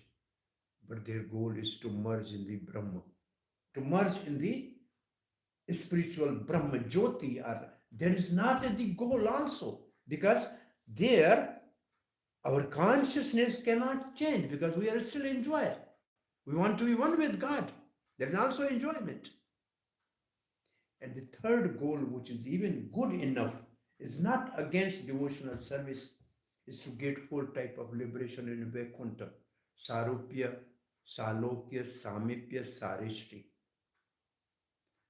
but their goal is to merge in the Brahma, to merge in the spiritual Brahma Jyoti. Or that is not the goal also, because there our consciousness cannot change because we are still enjoyer. We want to be one with God. There is also enjoyment. And the third goal, which is even good enough, is not against devotional service, is to get full type of liberation in Vaikuntha. Sarupya, Salokya, Samipya, Sarishti.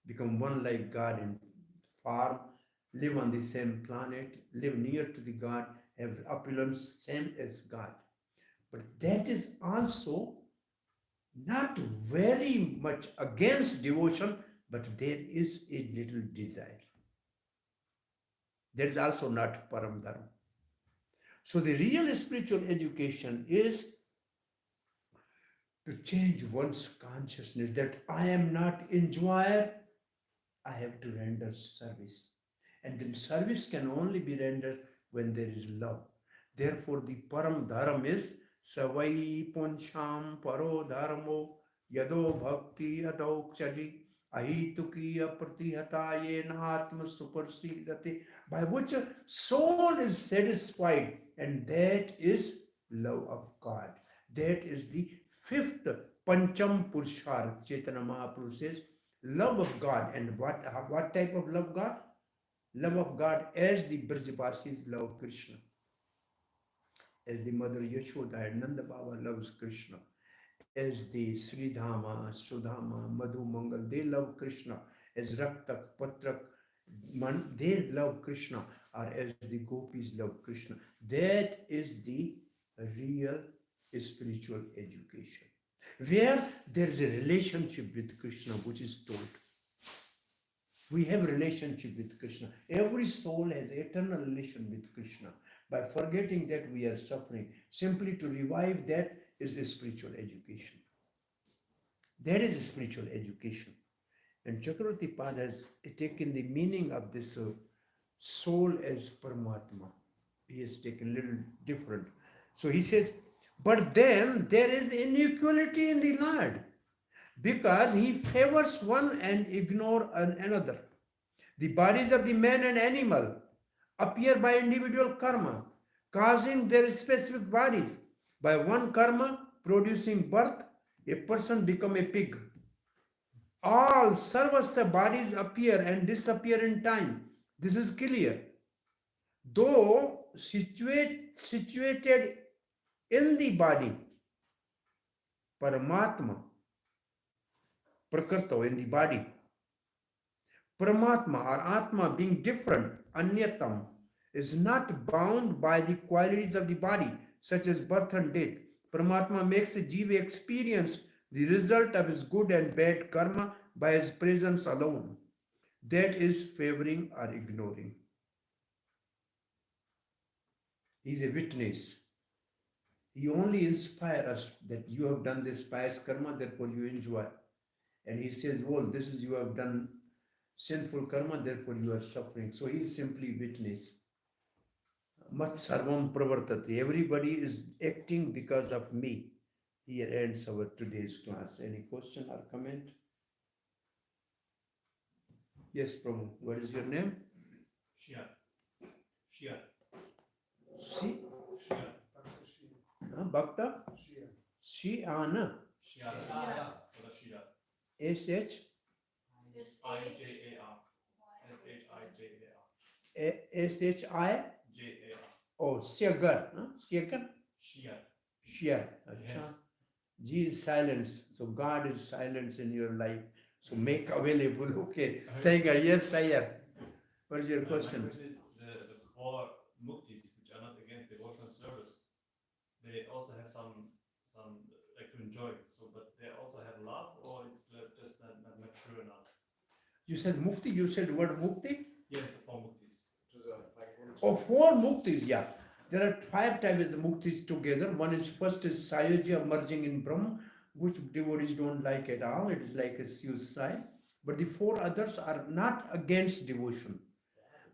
Become one like God in form, live on the same planet, live near to the God, have opulence same as God. But that is also not very much against devotion, but there is a little desire. That is also not param dharma. So the real spiritual education is to change one's consciousness that I am not enjoyer, I have to render service. And then service can only be rendered when there is love. Therefore, the param dharma is savai poncham paro dharmo Yado bhakti adokchaji ahitukiya pratihataye atma suparsidati, by which a soul is satisfied, and that is love of God. That is the fifth Pancham Purusharth. Chaitanya Mahaprabhu says, love of God. And what type of love God? Love of God as the Brajavasis love Krishna, as the mother Yashoda and Nanda Baba loves Krishna, as the Sridhama, Sudhama, Madhu Mangal, they love Krishna, as Raktak, Patrak, they love Krishna, or as the gopis love Krishna. That is the real spiritual education, where there is a relationship with Krishna which is told. We have relationship with Krishna. Every soul has eternal relation with Krishna. By forgetting that, we are suffering. Simply to revive that is a spiritual education. That is a spiritual education. And Chakravarti Pad has taken the meaning of this soul as Paramatma. He has taken a little different. So he says, but then there is inequality in the Lord, because he favors one and ignores another. The bodies of the man and animal appear by individual karma, causing their specific bodies. By one karma producing birth, a person become a pig. All sarvasya bodies appear and disappear in time. This is clear. Though situated in the body, Paramatma, Prakrito, in the body, Paramatma or Atma being different, Anyatam, is not bound by the qualities of the body, such as birth and death. Paramatma makes the jiva experience the result of his good and bad karma by his presence alone. That is favoring or ignoring. He is a witness. He only inspires us that you have done this pious karma, therefore you enjoy. And he says, well, this is you have done sinful karma, therefore you are suffering. So he is simply witness. Mat sarvam pravartate. Everybody is acting because of me. Here ends our today's class. Any question or comment? Yes, Prabhu. What is your name? Shia. Shia. Si? Shia. Bhakta? Shiana. Shia. Or Shia. S-H? I-J-A-R. S-H-I-J-A-R. S-H-I? J-A-R. Oh, Syagar. Syagar? Shia. Shia. Yes. G is silence. So God is silence in your life. So make available. Okay. Sagar, yes, Sayar. What is your question? My question is the four muktis, which are not against devotional service, they also have some like to enjoy. So, but they also have love, or it's just not mature enough. You said mukti. You said word mukti? Yes, the four muktis. Oh, four muktis, yeah. There are 5 types of muktis together. One is first is Sayoja, merging in Brahma, which devotees don't like at all. It is like a suicide. But the 4 others are not against devotion.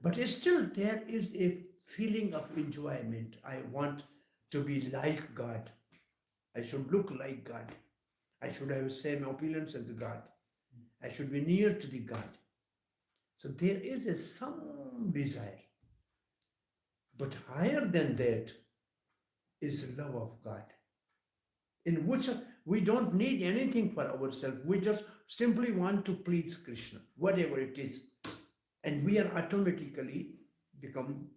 But still there is a feeling of enjoyment. I want to be like God. I should look like God. I should have the same opulence as God. I should be near to the God. So there is some desire. But higher than that is love of God, in which we don't need anything for ourselves. We just simply want to please Krishna, whatever it is. And we are automatically become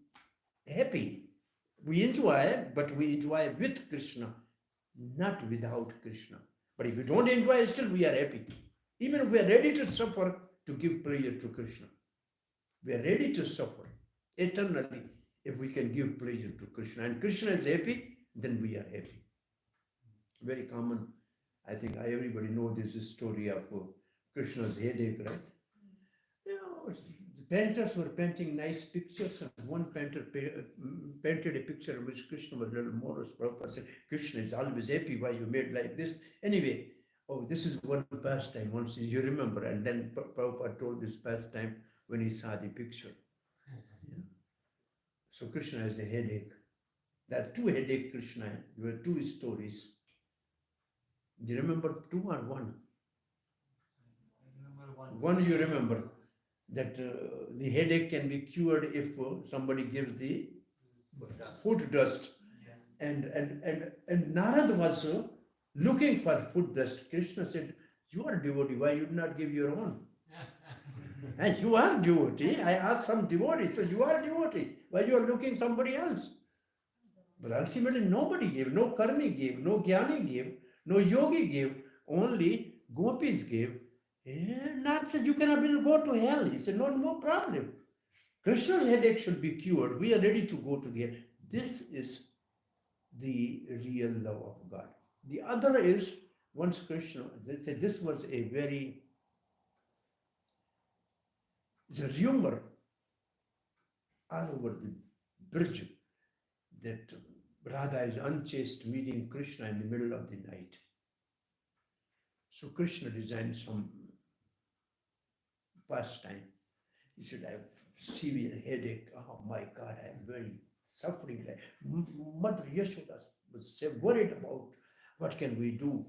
happy. We enjoy, but we enjoy with Krishna, not without Krishna. But if we don't enjoy, still we are happy. Even if we are ready to suffer to give pleasure to Krishna. We are ready to suffer eternally if we can give pleasure to Krishna. And Krishna is happy, then we are happy. Very common. I think everybody knows this story of Krishna's headache, right? The painters were painting nice pictures, and one painter painted a picture in which Krishna was a little morose. Prabhupada said, Krishna is always happy, why you made like this? Anyway, this is one pastime, once you remember. And then Prabhupada told this pastime when he saw the picture. Yeah. So Krishna has a headache. There are 2 headache Krishna. There were 2 stories. Do you remember 2 or 1? I remember one. One you remember that the headache can be cured if somebody gives the foot dust. Yes. And Narad was looking for foot dust. Krishna said, "You are a devotee, why you not give your own?" And you are devotee. I asked some devotee, so you are a devotee. Why you are looking somebody else? But ultimately nobody gave, no karmi gave, no gyani gave, no yogi gave, only gopis gave. And Nard said, "You cannot will go to hell." He said, "No problem. Krishna's headache should be cured. We are ready to go to the hell." This is the real love of God. The other is, once Krishna, they said this was a very, it's a rumor all over the bridge that Radha is unchaste meeting Krishna in the middle of the night. So Krishna designed some pastime. He said, "I have severe headache. Oh my God, I am very suffering." Mother Yashoda was worried about what can we do.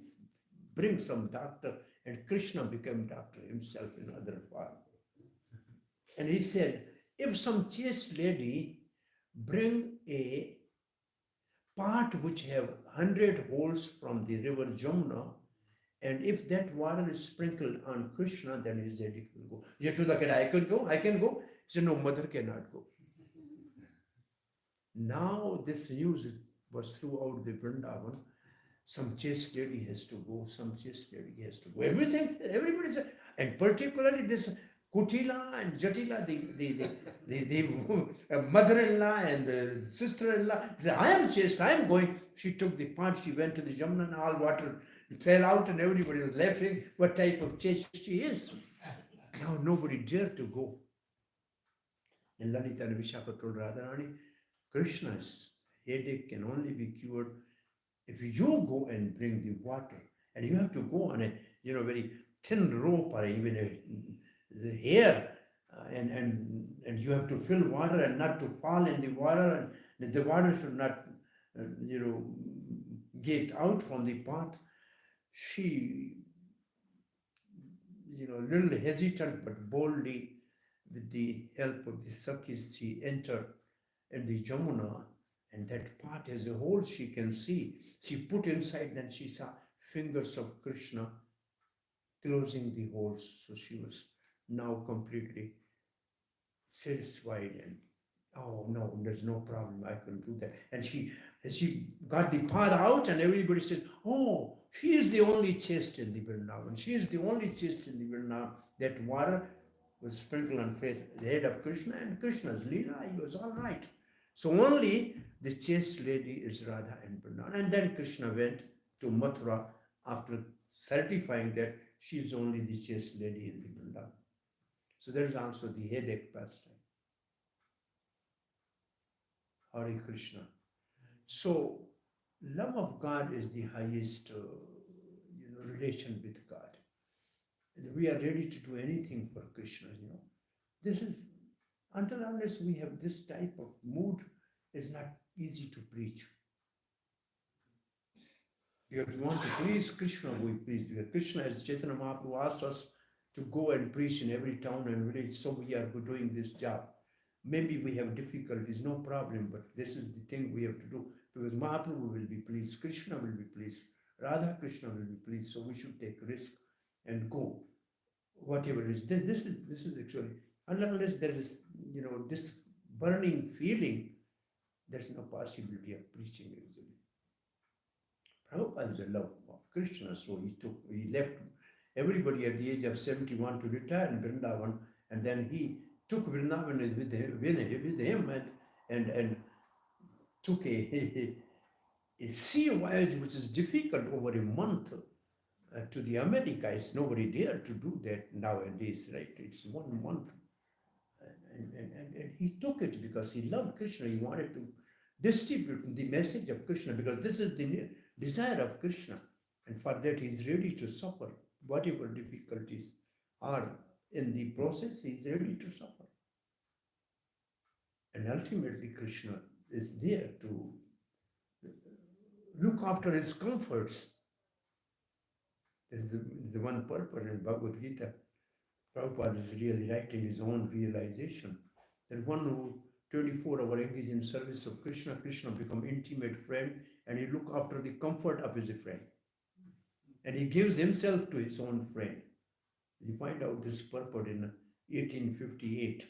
Bring some doctor. And Krishna became doctor himself in other form. And he said, if some chaste lady bring a pot which have 100 holes from the river Jamuna, and if that water is sprinkled on Krishna, then his headache will go. Yashoda said, "I can go, I can go." He said, "No, mother cannot go." Now this news was throughout the Vrindavan. Some chaste lady has to go, some chaste lady has to go. Everybody said, and particularly this Kutila and Jatila, the mother-in-law and the sister-in-law, said, "I am chaste, I am going." She took the pot, she went to the Jamuna, and all water fell out, and everybody was laughing what type of chaste she is. Now nobody dared to go. And Lalita and Vishaka told Radharani, Krishna's headache can only be cured if you go and bring the water. And you have to go on a very thin rope or even the hair, and you have to fill water and not to fall in the water, and the water should not get out from the pot. She little hesitant but boldly, with the help of the Sakhis, she entered in the Jamuna, and that pot has a hole she can see. She put inside, then she saw fingers of Krishna closing the holes. So she was now completely satisfied, and oh no, there's no problem, I can do that. And she got the pot out, and everybody says, "Oh, she is the only chaste in the Vrindavan. She is the only chaste in the Vrindavan." That water was sprinkled on the head of Krishna, and Krishna's Leela, he was all right. So only the chaste lady is Radha and Vrindavan. And then Krishna went to Mathura after certifying that she is only the chaste lady in the Vrindavan. So there is also the headache pastime. Hare Krishna. So love of God is the highest relation with God. And we are ready to do anything for Krishna. This is, until unless we have this type of mood, it's not easy to preach. Because we want to please Krishna, we please. Because Krishna, as Chaitanya Mahaprabhu asked us to go and preach in every town and village, so we are doing this job. Maybe we have difficulties, no problem, but this is the thing we have to do. Because Mahaprabhu will be pleased, Krishna will be pleased, Radha Krishna will be pleased, so we should take risk and go. Whatever it is. This is actually, unless there is, this burning feeling, there's no possibility of preaching actually. Prabhupada is the love of Krishna, so he left everybody at the age of 71 to retire in Vrindavan, and then he took Vrindavan with him and took a sea voyage which is difficult over a month to the Americas. Nobody dared to do that nowadays, right? It's 1 month. And he took it because he loved Krishna. He wanted to distribute the message of Krishna because this is the desire of Krishna. And for that he is ready to suffer. Whatever difficulties are in the process, he is ready to suffer. And ultimately Krishna is there to look after his comforts. This is the one purport in Bhagavad Gita. Prabhupada is really writing his own realization that one who 24 hours engage in service of Krishna, Krishna become intimate friend, and he look after the comfort of his friend. And he gives himself to his own friend. You find out this purport in 1858.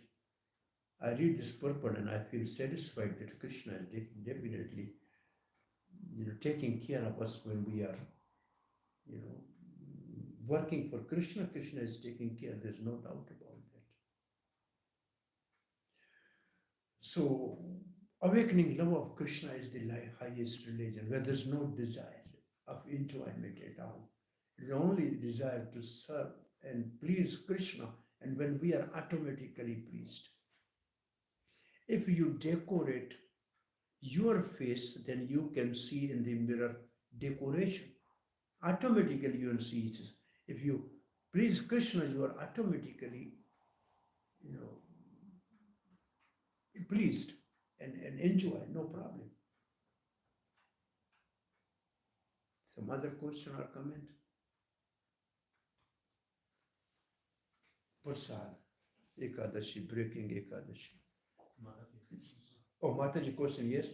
I read this purport and I feel satisfied that Krishna is definitely, taking care of us when we are, working for Krishna. Krishna is taking care. There's no doubt about that. So, awakening love of Krishna is the highest religion, where there's no desire of enjoyment at all. It's only the desire to serve and please Krishna, and when we are automatically pleased. If you decorate your face, then you can see in the mirror decoration. Automatically you will see it. If you please Krishna, you are automatically, pleased and enjoy, no problem. Some other question or comment? Prasad, Ekadashi, breaking Ekadashi. Oh, Mataji question, yes?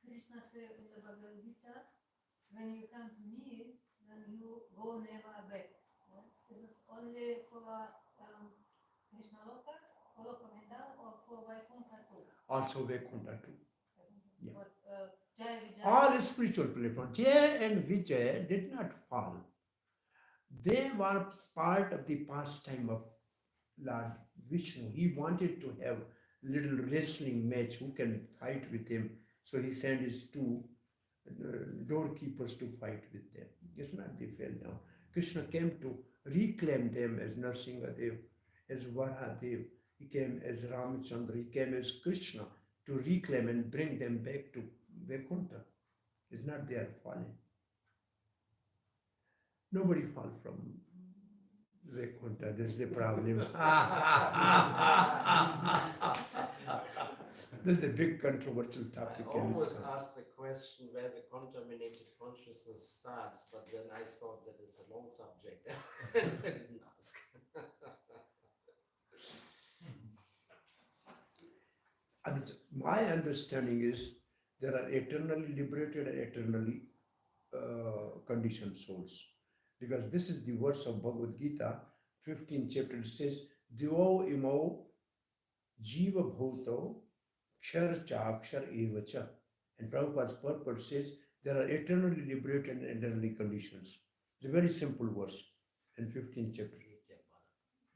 Krishna said in the Bhagavad Gita, when you come to me, then you go never back. Is this only for Krishna Loka, for Loka Vrindavan, or for Vaikuntha too? Also Vaikuntha too. Yeah. But Jaya Vijaya. All spiritual platforms, Jaya and Vijaya did not fall. They were part of the pastime of Lord Vishnu. He wanted to have little wrestling match, who can fight with him. So he sent his two doorkeepers to fight with them. It's not they fell down. Krishna came to reclaim them as Nrsimhadev, as Varahadev. He came as Ramachandra. He came as Krishna to reclaim and bring them back to Vaikuntha. It's not they are fallen. Nobody falls from Vaikuntha. This is the problem. This is a big controversial topic. I almost asked the question where the contaminated consciousness starts, but then I thought that it's a long subject. I didn't ask. And my understanding is there are eternally liberated and eternally conditioned souls. Because this is the verse of Bhagavad Gita, 15th chapter, it says, Divo imo jiva bhuto kshar cha akshar evacha. And Prabhupada's purport says there are eternally liberated and eternally conditions. It's a very simple verse in 15th chapter.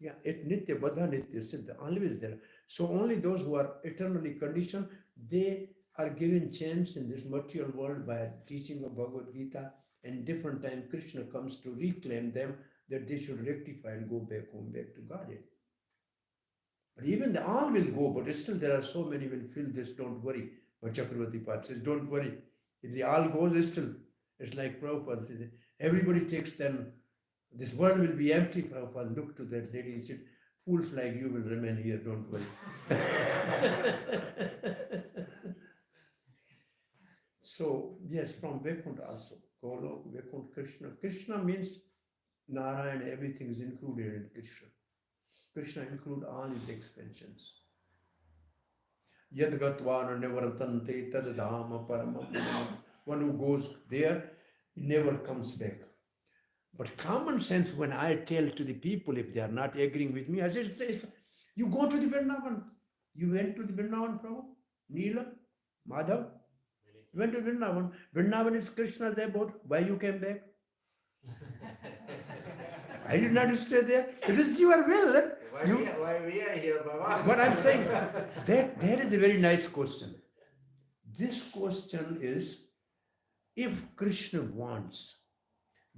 Yeah, it nitya badha nitya siddha, always there. So only those who are eternally conditioned, they are given chance in this material world by teaching of Bhagavad Gita, and different time Krishna comes to reclaim them that they should rectify and go back home, back to Godhead. But even the all will go, but still there are so many will feel this, don't worry. But Chakravarti Pad says, don't worry. If the all goes, still, it's like Prabhupada says, everybody takes them. This world will be empty. Prabhupada looked to that lady and said, fools like you will remain here, don't worry. So, yes, from Vaikuntha also. Golok, Vaikuntha, Krishna. Krishna means Narayana, everything is included in Krishna. Krishna includes all his expansions. Yad gatvana nevaratante tad dhamma paramam. One who goes there, he never comes back. But common sense, when I tell to the people, if they are not agreeing with me, I say, you go to the Vrindavan. You went to the Vrindavan, Prabhu? Neela? Madhav? You went to Vrindavan. Vrindavan is Krishna's abode. Why you came back? I did not stay there. It is your will. Why we are here, Baba? What I'm saying, that is a very nice question. This question is, if Krishna wants,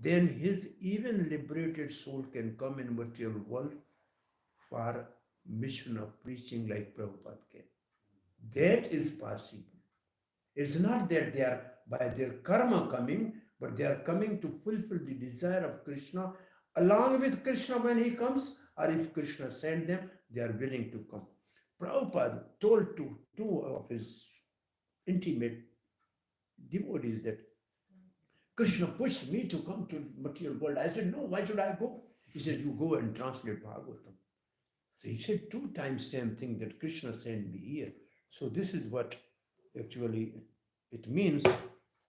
then his even liberated soul can come in material world for mission of preaching like Prabhupada came. That is possible. It's not that they are by their karma coming, but they are coming to fulfill the desire of Krishna along with Krishna when he comes, or if Krishna sent them, they are willing to come. Prabhupada told to two of his intimate devotees that Krishna pushed me to come to material world. I said, no, why should I go? He said, you go and translate Bhagavatam. So he said 2 times same thing, that Krishna sent me here. So this is what actually it means,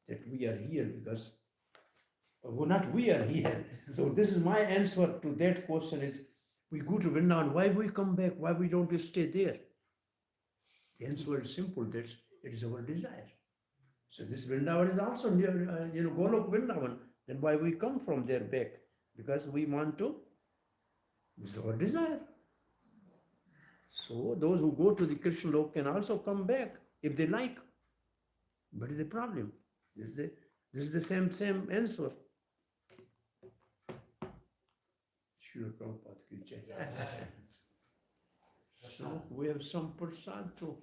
that we are here because, well, not we are here. So this is my answer to that question is, we go to Vrindavan, why we come back? Why we don't stay there? The answer is simple, that it is our desire. So this Vrindavan is also near, Golok Vrindavan. Then why we come from there back? Because we want to, this is our desire. So those who go to the Krishna Lok can also come back if they like. What is the problem? This is the same answer. Srila Prabhupada ki jai. So we have some prasad too.